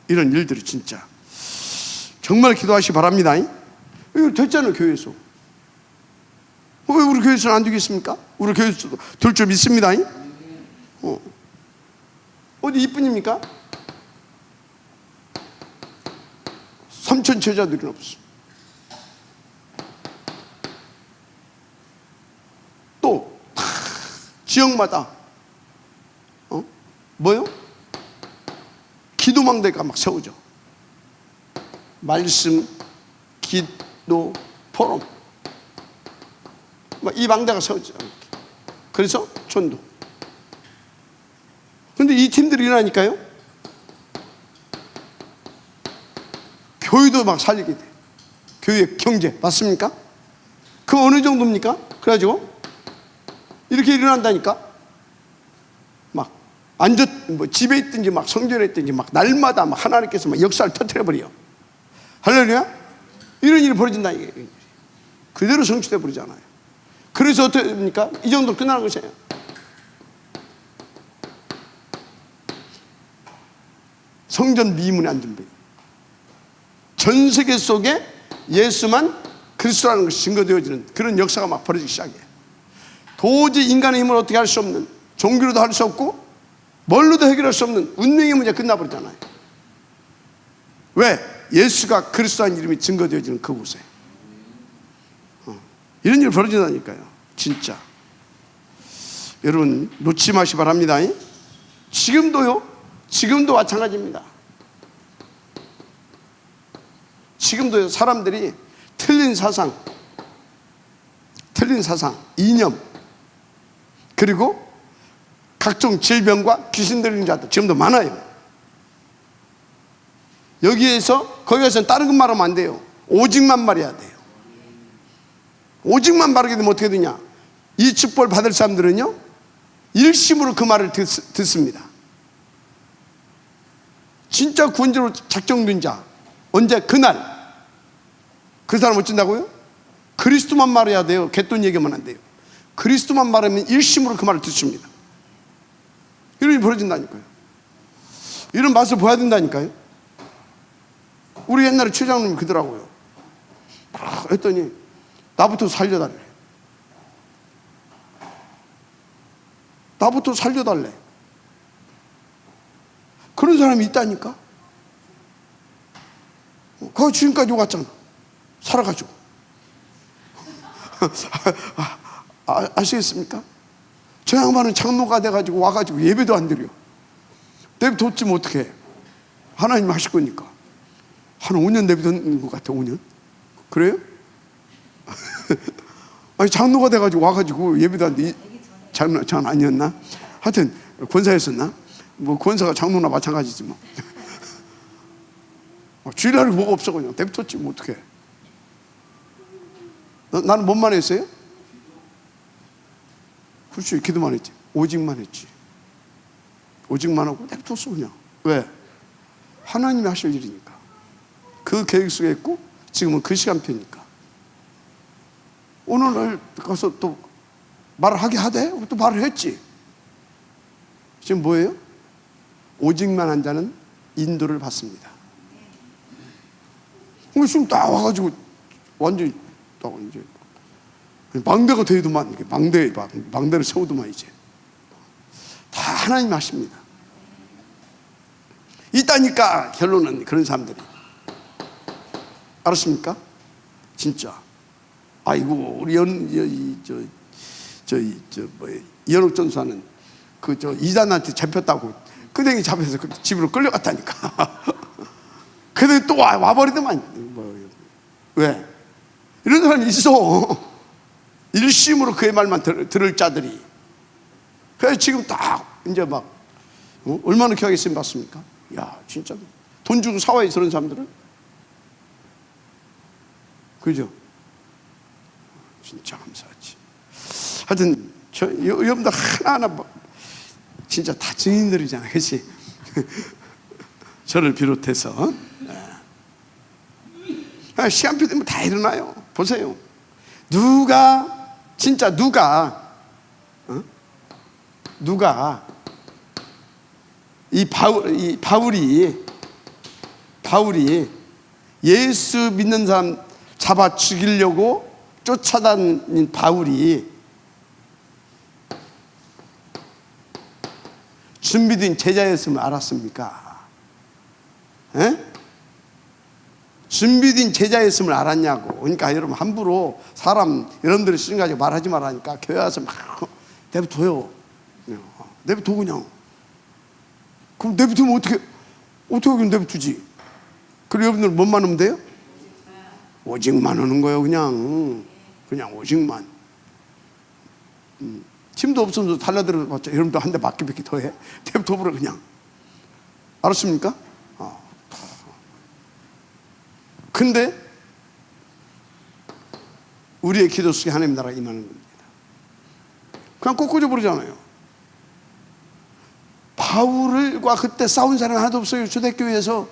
이런 일들이 진짜 정말 기도하시기 바랍니다. 이거 됐잖아요, 교회에서. 왜 우리 교회에서는 안 되겠습니까? 우리 교회에서 될 줄 믿습니다. 어디 이뿐입니까? 3천 제자들은 없어. 또 지역마다 뭐요? 기도망대가 막 세우죠. 말씀, 기도, 포럼. 이 망대가 세우죠. 그래서 전도. 근데 이 팀들이 일어나니까요, 교회도 막 살리게 돼. 교회 경제. 맞습니까? 그 어느 정도입니까? 그래가지고 이렇게 일어난다니까. 막 집에 있든지 막 성전에 있든지 막 날마다 막 하나님께서 막 역사를 터뜨려버려. 할렐루야. 이런 일이 벌어진다. 이게 그대로 성취돼 버리잖아요. 그래서 어떻게 됩니까? 이 정도 끝나는 것이에요. 성전 미문에 앉은 배. 전 세계 속에 예수만 그리스도라는 것이 증거되어지는 그런 역사가 막 벌어지기 시작해요. 도저히 인간의 힘을 어떻게 할 수 없는, 종교로도 할 수 없고 뭘로도 해결할 수 없는 운명의 문제가 끝나버리잖아요. 왜? 예수가 그리스도라는 이름이 증거되어지는 그곳에. 이런 일이 벌어진다니까요. 진짜 여러분 놓지 마시 바랍니다. 지금도요, 지금도 마찬가지입니다. 지금도 사람들이 틀린 사상, 이념, 그리고 각종 질병과 귀신 들린 자들 지금도 많아요. 여기에서 거기 가서는 다른 것 말하면 안 돼요. 오직만 말해야 돼요. 오직만 말하게 되면 어떻게 되냐? 이 축복을 받을 사람들은요, 일심으로 그 말을 듣습니다. 진짜 구원자로 작정된 자, 언제? 그날 그 사람 어쩐다고요? 그리스도만 말해야 돼요. 갯돈 얘기하면 안 돼요. 그리스도만 말하면 일심으로 그 말을 듣습니다. 이런 일이 벌어진다니까요. 이런 맛을 보여야 된다니까요. 우리 옛날에 최장님이 그러더라고요. 했더니 나부터 살려달래. 나부터 살려달래. 그런 사람이 있다니까. 거기 지금까지 왔잖아. 살아가지고. 아시겠습니까? 저 양반은 장로가 돼가지고 와가지고 예배도 안 드려. 내비뒀지면 어떡해. 하나님 하실 거니까. 한 5년 내비뒀는 것 같아. 5년. 그래요? 아니 장로가 돼가지고 와가지고 예배도 안 돼. 장 아니었나? 하여튼 권사였었나? 뭐 권사가 장로나 마찬가지지 뭐. 주일날에 뭐가 없어 그냥 내비뒀지 뭐 어떡해. 나는 뭔만 했어요? 그렇지, 기도만 했지. 오직만 했지. 오직만 하고 내비뒀어 그냥. 왜? 하나님이 하실 일이니까. 그 계획 속에 있고 지금은 그 시간표니까. 오늘 가서 또 말을 하게 하대? 또 말을 했지. 지금 뭐예요? 오직만 한 자는 인도를 받습니다. 지금 딱 와가지고 완전히 딱 이제 망대가 되더만, 망대를 세우더만 이제 다 하나님 하십니다. 있다니까 결론은 그런 사람들이. 알았습니까? 진짜. 아이고 우리 연옥 전사는 이단한테 잡혔다고 끄댕이 잡혀서 집으로 끌려갔다니까. 근데 또 와버리더만. 왜? 이런 사람이 있어. 일심으로 그의 말만 들을 자들이. 그래서 지금 딱 이제 막 얼마나 귀하게 쓰임 받습니까? 야 진짜 돈 주고 사와야 저런 사람들은. 그죠? 진짜 감사하지. 하여튼 여러분들 하나하나 진짜 다 증인들이잖아, 그렇지? 저를 비롯해서 시간표 되면 다 일어나요. 보세요. 누가 진짜 누가 이 바울이 예수 믿는 사람 잡아 죽이려고 쫓아다닌 바울이 준비된 제자였음을 알았습니까? 에? 준비된 제자였음을 알았냐고. 그러니까 여러분 함부로 사람 여러분들이 쓰는 거 가지고 말하지 말라니까. 교회 와서 막 내버둬요. 내버둬 그냥. 그럼 내버두면 어떻게 그냥 내버두지? 그리고 여러분들 뭐만 하면 돼요? 오직만 하는 거예요. 그냥 오직만. 힘도 없으면서 달라들어봤자 여러분도 한 대 맞기밖에 더해. 내버둬버려 그냥. 알았습니까? 근데 우리의 기도 속에 하나님 나라가 임하는 겁니다. 그냥 꼬꾸져 버리잖아요. 바울과 그때 싸운 사람이 하나도 없어요. 초대교회에서.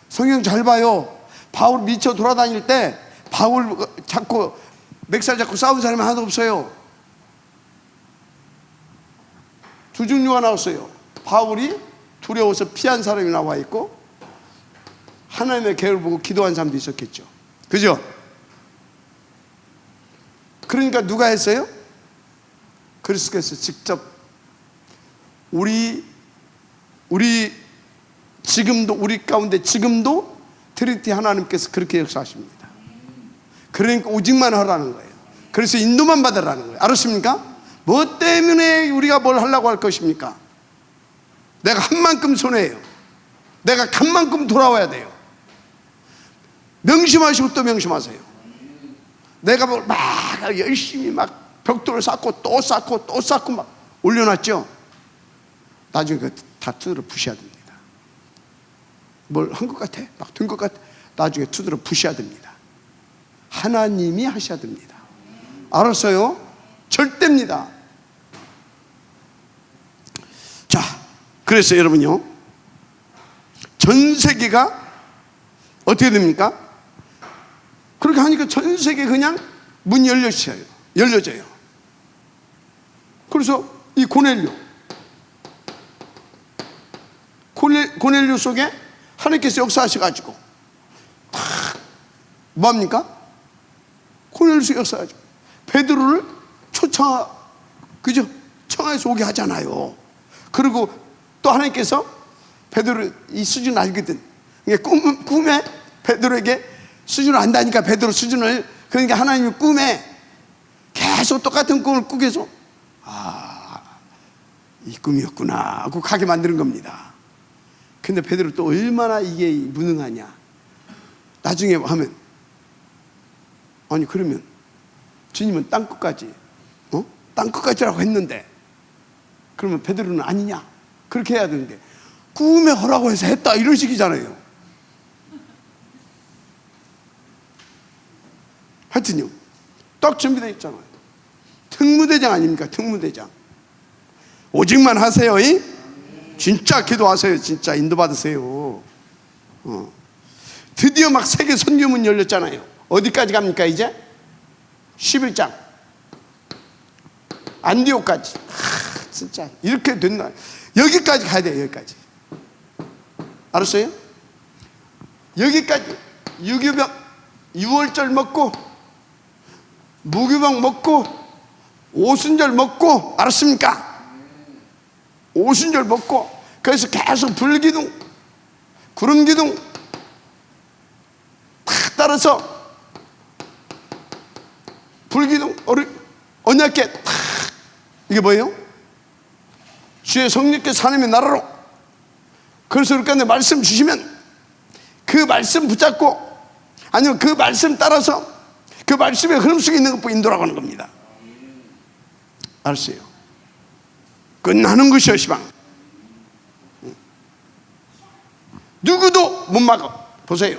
성경 잘 봐요. 바울 미쳐 돌아다닐 때 바울 잡고 맥살 잡고 싸운 사람이 하나도 없어요. 두 종류가 나왔어요. 바울이 두려워서 피한 사람이 나와 있고 하나님의 계획을 보고 기도한 사람도 있었겠죠. 그죠? 그러니까 누가 했어요? 그리스도께서 직접 우리 지금도 우리 가운데 지금도 트리니티 하나님께서 그렇게 역사하십니다. 그러니까 오직만 하라는 거예요. 그래서 인도만 받으라는 거예요. 알았습니까? 뭐 때문에 우리가 뭘 하려고 할 것입니까? 내가 한 만큼 손해예요. 내가 간 만큼 돌아와야 돼요. 명심하시고 또 명심하세요. 내가 막 열심히 막 벽돌을 쌓고 또 쌓고 또 쌓고 막 올려놨죠. 나중에 그 다 두드러 부셔야 됩니다. 뭘 한 것 같아? 막 된 것 같아? 나중에 두드러 부셔야 됩니다. 하나님이 하셔야 됩니다. 알았어요? 절대입니다. 자, 그래서 여러분요, 전 세계가 어떻게 됩니까? 그렇게 하니까 전 세계 그냥 문 열려져요. 그래서 이 고넬료 속에 하나님께서 역사하셔가지고 뭐합니까? 고넬료에서 역사하시고 베드로를 그죠? 청하에서 오게 하잖아요. 그리고 또 하나님께서 베드로 이 수준 알거든. 꿈에 베드로에게 수준을 안다니까 베드로 수준을. 그러니까 하나님이 꿈에 계속 똑같은 꿈을 꾸게 해서 이 꿈이었구나 하고 가게 만드는 겁니다. 근데 베드로 또 얼마나 이게 무능하냐. 나중에 하면 아니 그러면 주님은 땅끝까지 땅끝까지라고 했는데 그러면 베드로는 아니냐 그렇게 해야 되는데 꿈에 하라고 해서 했다 이런 식이잖아요. 하여튼요 딱 준비되어 있잖아요. 특무대장 아닙니까? 특무대장. 오직만 하세요. 진짜 기도하세요. 진짜 인도받으세요. 드디어 막 세계 선교문 열렸잖아요. 어디까지 갑니까 이제? 11장 안디옥까지. 진짜 이렇게 된다. 여기까지 가야 돼요. 여기까지. 알았어요? 여기까지. 유월절 먹고 무교병 먹고 오순절 먹고. 알았습니까? 오순절 먹고 그래서 계속 불기둥 구름기둥 탁 따라서 불기둥 언약궤 탁. 이게 뭐예요? 주의 성령께서 하나님의 나라로. 그래서 그렇게 말씀 주시면 그 말씀 붙잡고 아니면 그 말씀 따라서 그 말씀의 흐름 속에 있는 것보고 인도라고 하는 겁니다. 알았어요? 끝나는 것이요 시방. 누구도 못 막아. 보세요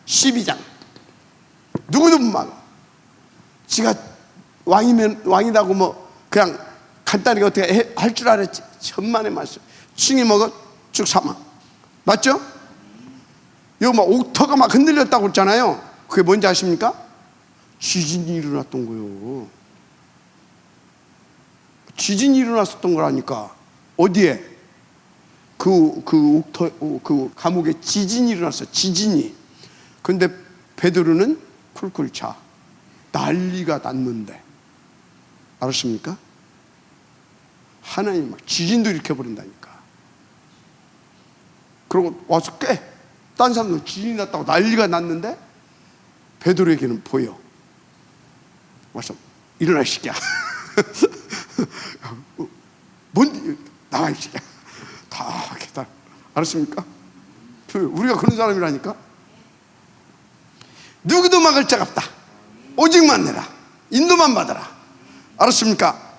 12장 누구도 못 막아. 지가 왕이라고 뭐 그냥 간단하게 어떻게 할 줄 알았지. 천만의 말씀. 칭이 먹어 쭉 사망. 맞죠? 이거 막 옥터가 막 흔들렸다고 했잖아요. 그게 뭔지 아십니까? 지진이 일어났던 거예요. 지진이 일어났었던 거라니까. 어디에? 그 감옥에 지진이 일어났어. 지진이. 근데 베드로는 쿨쿨 차. 난리가 났는데. 알았습니까? 하나님 막 지진도 일으켜버린다니까. 그러고 와서 깨. 딴 사람도 지진이 났다고 난리가 났는데 베드로에게는 보여. 와서 일어나, 이 새끼야. 뭔, 나와, 이 새끼야. 다 기다려. 알았습니까? 우리가 그런 사람이라니까. 누구도 막을 자가 없다. 오직만 내라. 인도만 받아라. 알았습니까?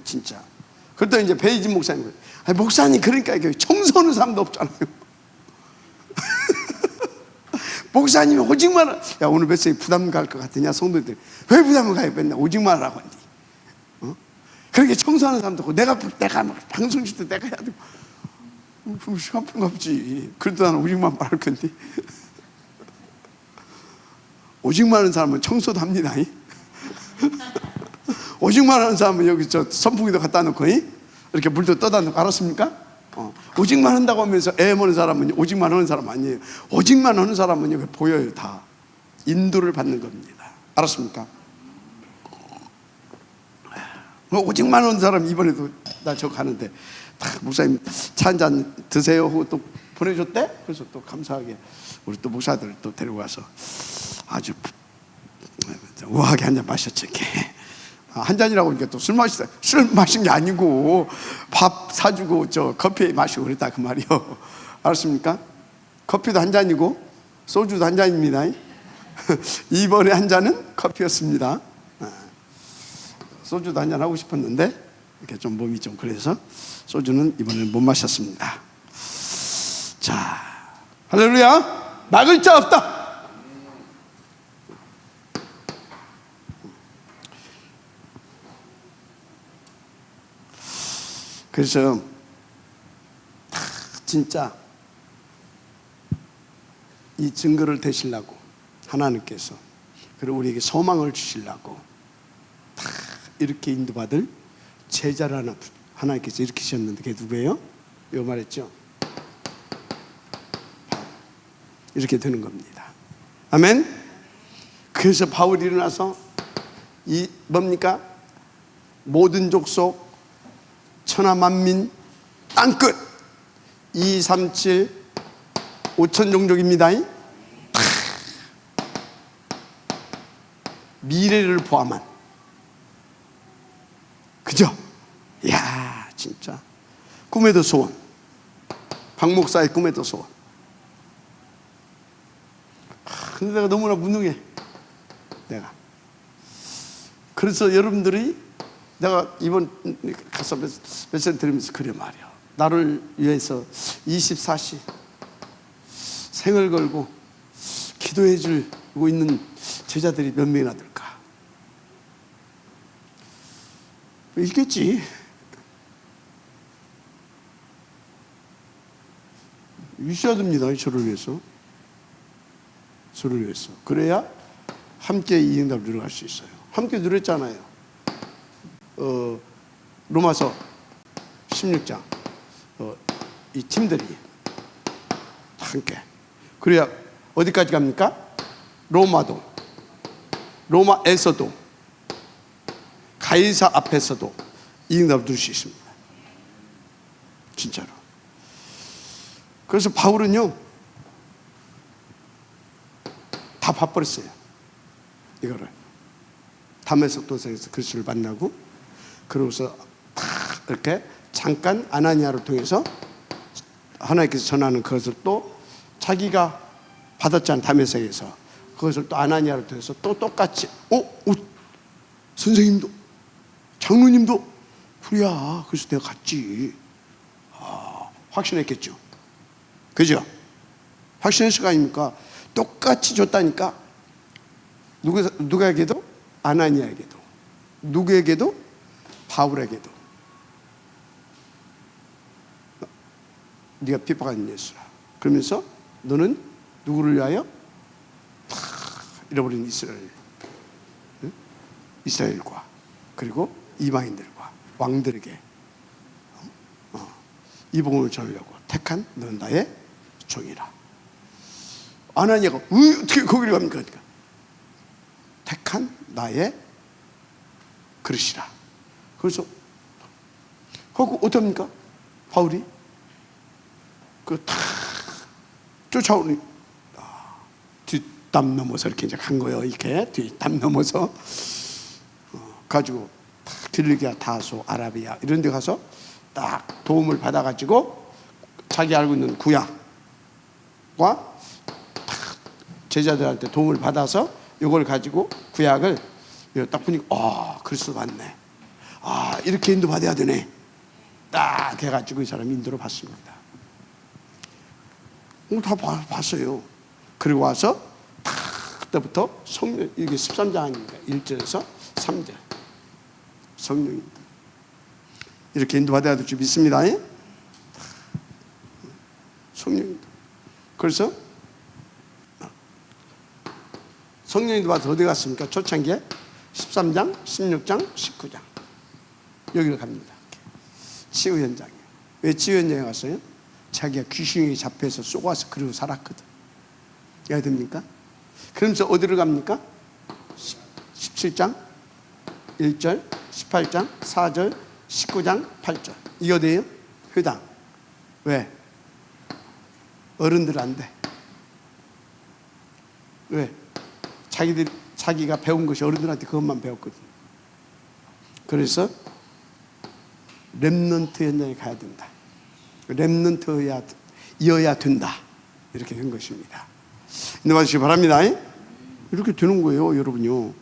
진짜. 그랬더니 이제 베이진 목사님, 아니, 목사님, 그러니까 청소하는 사람도 없잖아요. 목사님이 오직만, 야, 오늘 메시지 부담 갈 것 같으냐? 성도들, 왜 부담을 가요? 맨날 오직만 하라고 하니. 그렇게 청소하는 사람도 없고, 내가 막 방송 칠 때 내가 해야 되고, 시간뿐 없지. 그래도 나는 오직만 말할 건데. 오직만 하는 사람은 청소도 합니다. 오직만 하는 사람은 여기 저 선풍기도 갖다 놓고 이렇게 물도 떠다 놓고. 알았습니까? 오직만 한다고 하면서 애모는 사람은 오직만 하는 사람 아니에요. 오직만 하는 사람은 여기 보여요. 다 인도를 받는 겁니다. 알았습니까? 오직만 하는 사람 이번에도 나 저 가는데 목사님 차 한잔 드세요 하고 또 보내줬대. 그래서 또 감사하게 우리 또 목사들 또 데리고 와서 아주 우아하게 한 잔 마셨지. 한 잔이라고 하니까 또 술 마신 게 아니고 밥 사주고 저 커피 마시고 그랬다 그 말이요. 알았습니까? 커피도 한 잔이고 소주도 한 잔입니다. 이번에 한 잔은 커피였습니다. 소주도 한 잔 하고 싶었는데 이렇게 좀 몸이 좀 그래서 소주는 이번에는 못 마셨습니다. 자, 할렐루야. 막을 자 없다. 그래서 진짜 이 증거를 대시려고 하나님께서, 그리고 우리에게 소망을 주시려고 다 이렇게 인도받을 제자를 하나 하나님께서 일으키셨는데 그게 누구예요? 요 말했죠. 이렇게 되는 겁니다. 아멘. 그래서 바울이 일어나서 이 뭡니까? 모든 족속 천하 만민 땅끝 237 5천 종족입니다. 미래를 포함한, 그죠? 이야, 진짜 꿈에도 소원, 박 목사의 꿈에도 소원. 근데 내가 너무나 무능해. 내가 그래서 여러분들이, 내가 이번 가서 메시지 드리면서 그래 말이야. 나를 위해서 24시 생을 걸고 기도해 주고 있는 제자들이 몇 명이나 될까? 있겠지. 있어야 됩니다. 저를 위해서. 저를 위해서. 그래야 함께 이 응답을 누려갈 수 있어요. 함께 누렸잖아요. 로마서 16장 이 팀들이 함께. 그래야 어디까지 갑니까? 로마에서도 가이사 앞에서도 이 응답을 누릴 수 있습니다. 진짜로. 그래서 바울은요 다 봐버렸어요. 이거를 다메섹 도상에서 그리스도를 만나고, 그러고서 다 이렇게 잠깐 아나니아를 통해서 하나님께서 전하는 그것을 또 자기가 받았잖아요. 다메섹에서 그것을 또 아나니아를 통해서 또 똑같이 선생님도 장로님도 그래야 그래서 내가 갔지. 확신했겠죠. 그죠? 확신했을 거 아닙니까? 똑같이 줬다니까. 누구에게도? 아나니아에게도. 누구에게도? 바울에게도. 네가 핍박한 예수라. 그러면서 너는 누구를 위하여? 잃어버린 이스라엘과 그리고 이방인들과 왕들에게 이 복음을 전하려고 택한 너는 나의 종이라. 아나니아가 어떻게 거기를 갑니까? 그러니까 택한 나의 그릇이라. 그래서 그거 어떻습니까? 바울이 그 탁 쫓아오는 뒷담 넘어서 이렇게 이제 간 거예요. 이렇게 뒷담 넘어서 가지고 탁 들리기야 다소 아라비아 이런 데 가서 딱 도움을 받아가지고 자기 알고 있는 구약과 딱 제자들한테 도움을 받아서 이걸 가지고 구약을 딱 보니까 그리스도 맞네. 이렇게 인도 받아야 되네. 딱 해가지고 이 사람이 인도를 받습니다. 다 봤어요. 그리고 와서 딱 그때부터 성령, 이게 13장 아닙니까? 1절에서 3절 성령이 이렇게 인도받아야 될 줄 믿습니다. 성령입니다. 그래서 성령이 인도받아서 어디 갔습니까? 초창기에 13장, 16장, 19장 여기로 갑니다. 치유 현장에. 왜 치유 현장에 갔어요? 자기가 귀신이 잡혀서 쏘아서 그러고 살았거든. 이해가 됩니까? 그러면서 어디로 갑니까? 17장 1절, 18장 4절, 19장 8절. 이게 어디예요? 회당. 왜? 어른들 안 돼. 왜? 자기가 배운 것이 어른들한테 그것만 배웠거든. 그래서 렘넌트 현장에 가야 된다. 렘넌트여야 된다. 이렇게 된 것입니다. 인도 받으시기 바랍니다. 이렇게 되는 거예요, 여러분요.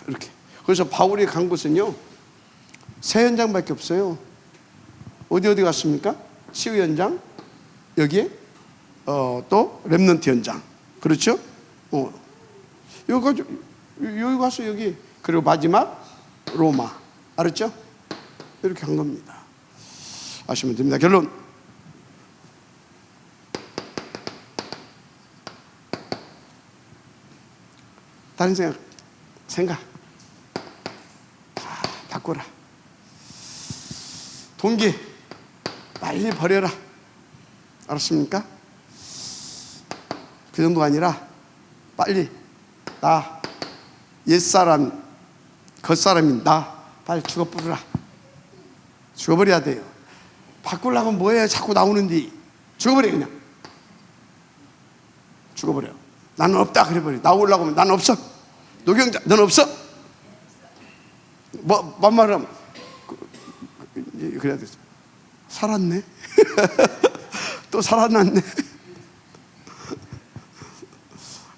이렇게. 그래서 바울이 간 곳은요, 세 현장밖에 없어요. 어디 갔습니까? 치유 현장, 여기에 또 렘넌트 현장. 그렇죠? 여기 가서 여기. 그리고 마지막 로마. 알았죠? 이렇게 한 겁니다. 아시면 됩니다. 결론. 다른 생각 다 바꿔라. 동기 빨리 버려라. 알았습니까? 그 정도가 아니라 빨리 나 옛사람 겉사람인 나 빨리 죽어버려라. 죽어버려야 돼요. 바꾸려고 뭐해 자꾸 나오는데 죽어버려. 그냥 죽어버려. 나는 없다 그래버려. 나오려고 하면 나는 없어. 노경자 넌 없어. 반말하면 그래야 돼. 살았네. 또 살아났네.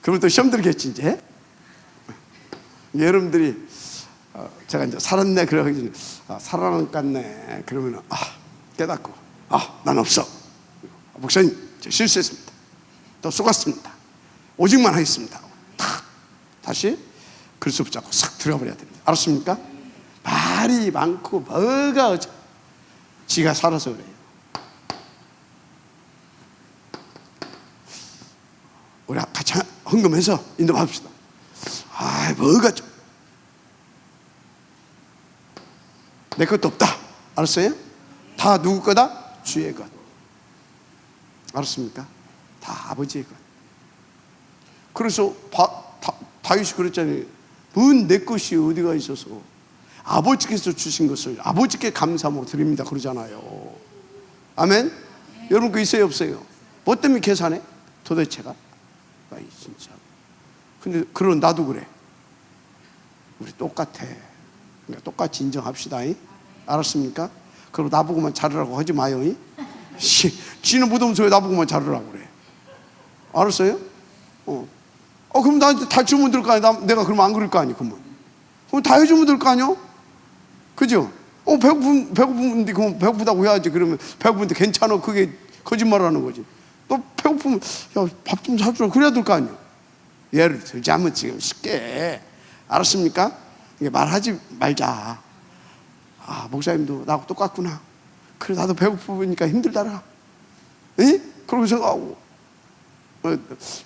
그러면 또 시험 들겠지 이제. 여러분들이 제가 이제 살았네 그러기 전에 살아났겠네 그러면 깨닫고 난 없어. 목사님 실수했습니다. 또 속았습니다. 오직만 하겠습니다. 다시 그리스도 붙잡고 싹 들어버려야 됩니다. 알았습니까? 말이 많고 뭐가 지가 살아서 그래요. 우리 같이 헌금해서 인도 받읍시다. 뭐가 좀 내 것도 없다. 알았어요? 다 누구 거다? 주의 것. 알았습니까? 다 아버지의 것. 그래서 다윗이 그랬잖아요. 뭔 내 것이 어디가 있어서 아버지께서 주신 것을 아버지께 감사하고 드립니다 그러잖아요. 아멘? 여러분 그 있어요 없어요? 뭐 때문에 계산해? 도대체가? 진짜. 근데 그런 나도 그래. 우리 똑같아. 그러니까 똑같이 인정합시다. 알았습니까? 그리고 나보고만 자르라고 하지 마요. 지는 못하면서 왜 나보고만 자르라고 그래? 알았어요? 그럼 나한테 다 주면 될 거 아니야? 내가 그러면 안 그럴 거 아니야? 그럼 다 해주면 될 거 아니야? 그죠? 배고픈데 그럼 배고프다고 해야지. 그러면 배고픈데 괜찮아. 그게 거짓말하는 거지. 또 배고프면 밥 좀 사주라 그래야 될 거 아니야? 예를 들자면 지금 쉽게. 알았습니까? 말하지 말자. 목사님도 나하고 똑같구나. 그래 나도 배고프니까 힘들다라. 그러고 생각하고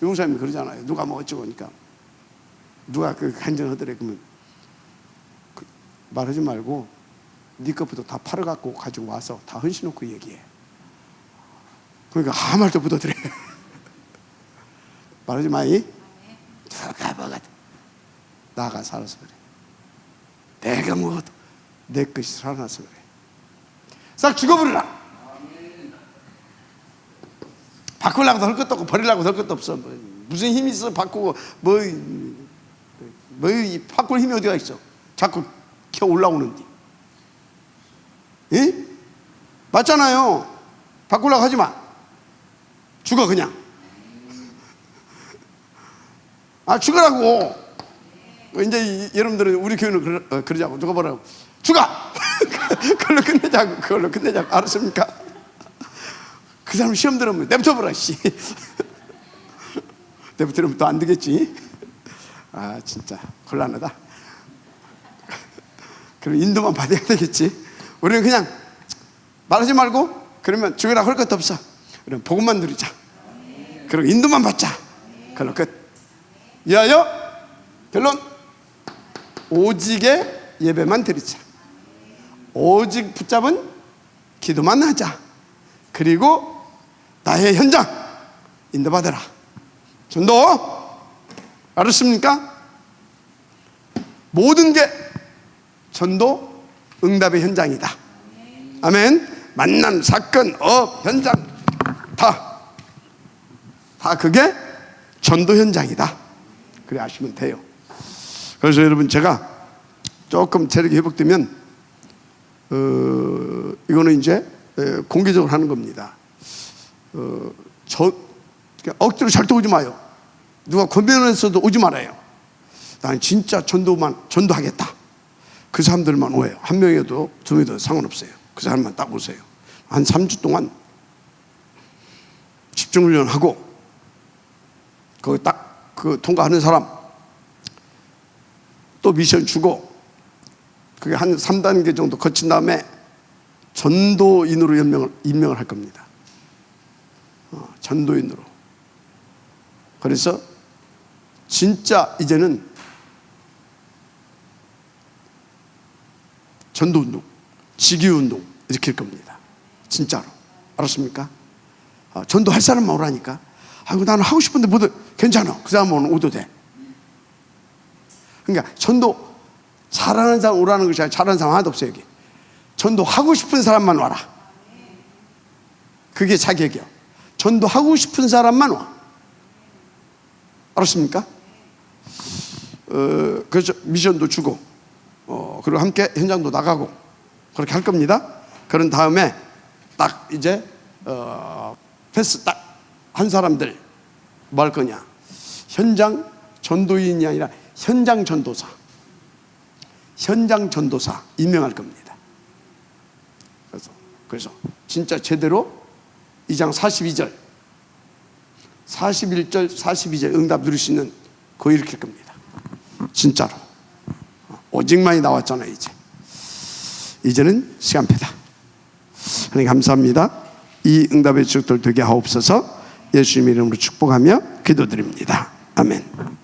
용사님이 그러잖아요. 누가 뭐 어쩌고 하니까 누가 그 간증하더래. 그러면 말하지 말고 네 것부터 다 팔아갖고 가지고 와서 다 헌신놓고 얘기해. 그러니까 아무 말도 못 얻으래. 말하지 마이. 누가 뭐가 나가 살아서 그래. 내가 먹어도 내 것이 살아나서 그래. 싹 죽어버리라. 바꾸려고도 할 것도 없고 버리려고도 할 것도 없어. 무슨 힘이 있어 바꾸고 바꿀 힘이 어디가 있어. 자꾸 켜 올라오는데. 예? 맞잖아요. 바꾸려고 하지 마. 죽어 그냥. 죽으라고. 이제 여러분들은 우리 교회는 그러자고. 누가 뭐라고. 죽어. 그걸로 끝내자고. 알았습니까? 그 사람 시험 들으면 내버려보라. 씨. 내버려면 또 안 되겠지. 진짜 곤란하다. 그럼 인도만 받아야 되겠지. 우리는 그냥 말하지 말고 그러면 죽으라고 할 것도 없어. 그럼 복음만 누리자. 그리고 인도만 받자. 그걸로 끝. 이하여 결론, 오직의 예배만 드리자. 오직 붙잡은 기도만 하자. 그리고 나의 현장 인도받아라. 전도. 알았습니까? 모든 게 전도 응답의 현장이다. 아멘. 만남, 사건, 현장 다 그게 전도 현장이다. 그래 아시면 돼요. 그래서 여러분 제가 조금 체력이 회복되면 이거는 이제 공개적으로 하는 겁니다. 억지로 절대 오지 마요. 누가 권면했어도 오지 말아요. 나는 진짜 전도하겠다. 그 사람들만 오해요. 한 명이어도 두 명이어도 상관없어요. 그 사람만 딱 오세요. 한 3주 동안 집중훈련하고 거기 딱 그 통과하는 사람 또 미션 주고 그게 한 3단계 정도 거친 다음에 전도인으로 임명을 할 겁니다. 전도인으로. 그래서 진짜 이제는 전도운동, 직위운동 이렇게 할 겁니다. 진짜로. 알았습니까? 전도할 사람만 오라니까. 나는 하고 싶은데 못 해. 괜찮아. 그 사람은 오도 돼. 그러니까 전도 잘하는 사람 오라는 것이 아니라 잘하는 사람 하나도 없어요. 여기 전도하고 싶은 사람만 와라. 그게 자격이야. 전도하고 싶은 사람만 와. 알았습니까? 그래서 미션도 주고 그리고 함께 현장도 나가고 그렇게 할 겁니다. 그런 다음에 딱 이제 패스 딱 한 사람들 뭐 할 거냐. 현장 전도인이 아니라 현장 전도사 임명할 겁니다. 그래서 진짜 제대로 2장 42절 41절 42절 응답 누릴 수 있는 거 일으킬 겁니다. 진짜로. 오직만이 나왔잖아요. 이제는 시간표다. 하나님 감사합니다. 이 응답의 축들 되게 하옵소서. 예수님 이름으로 축복하며 기도드립니다. 아멘.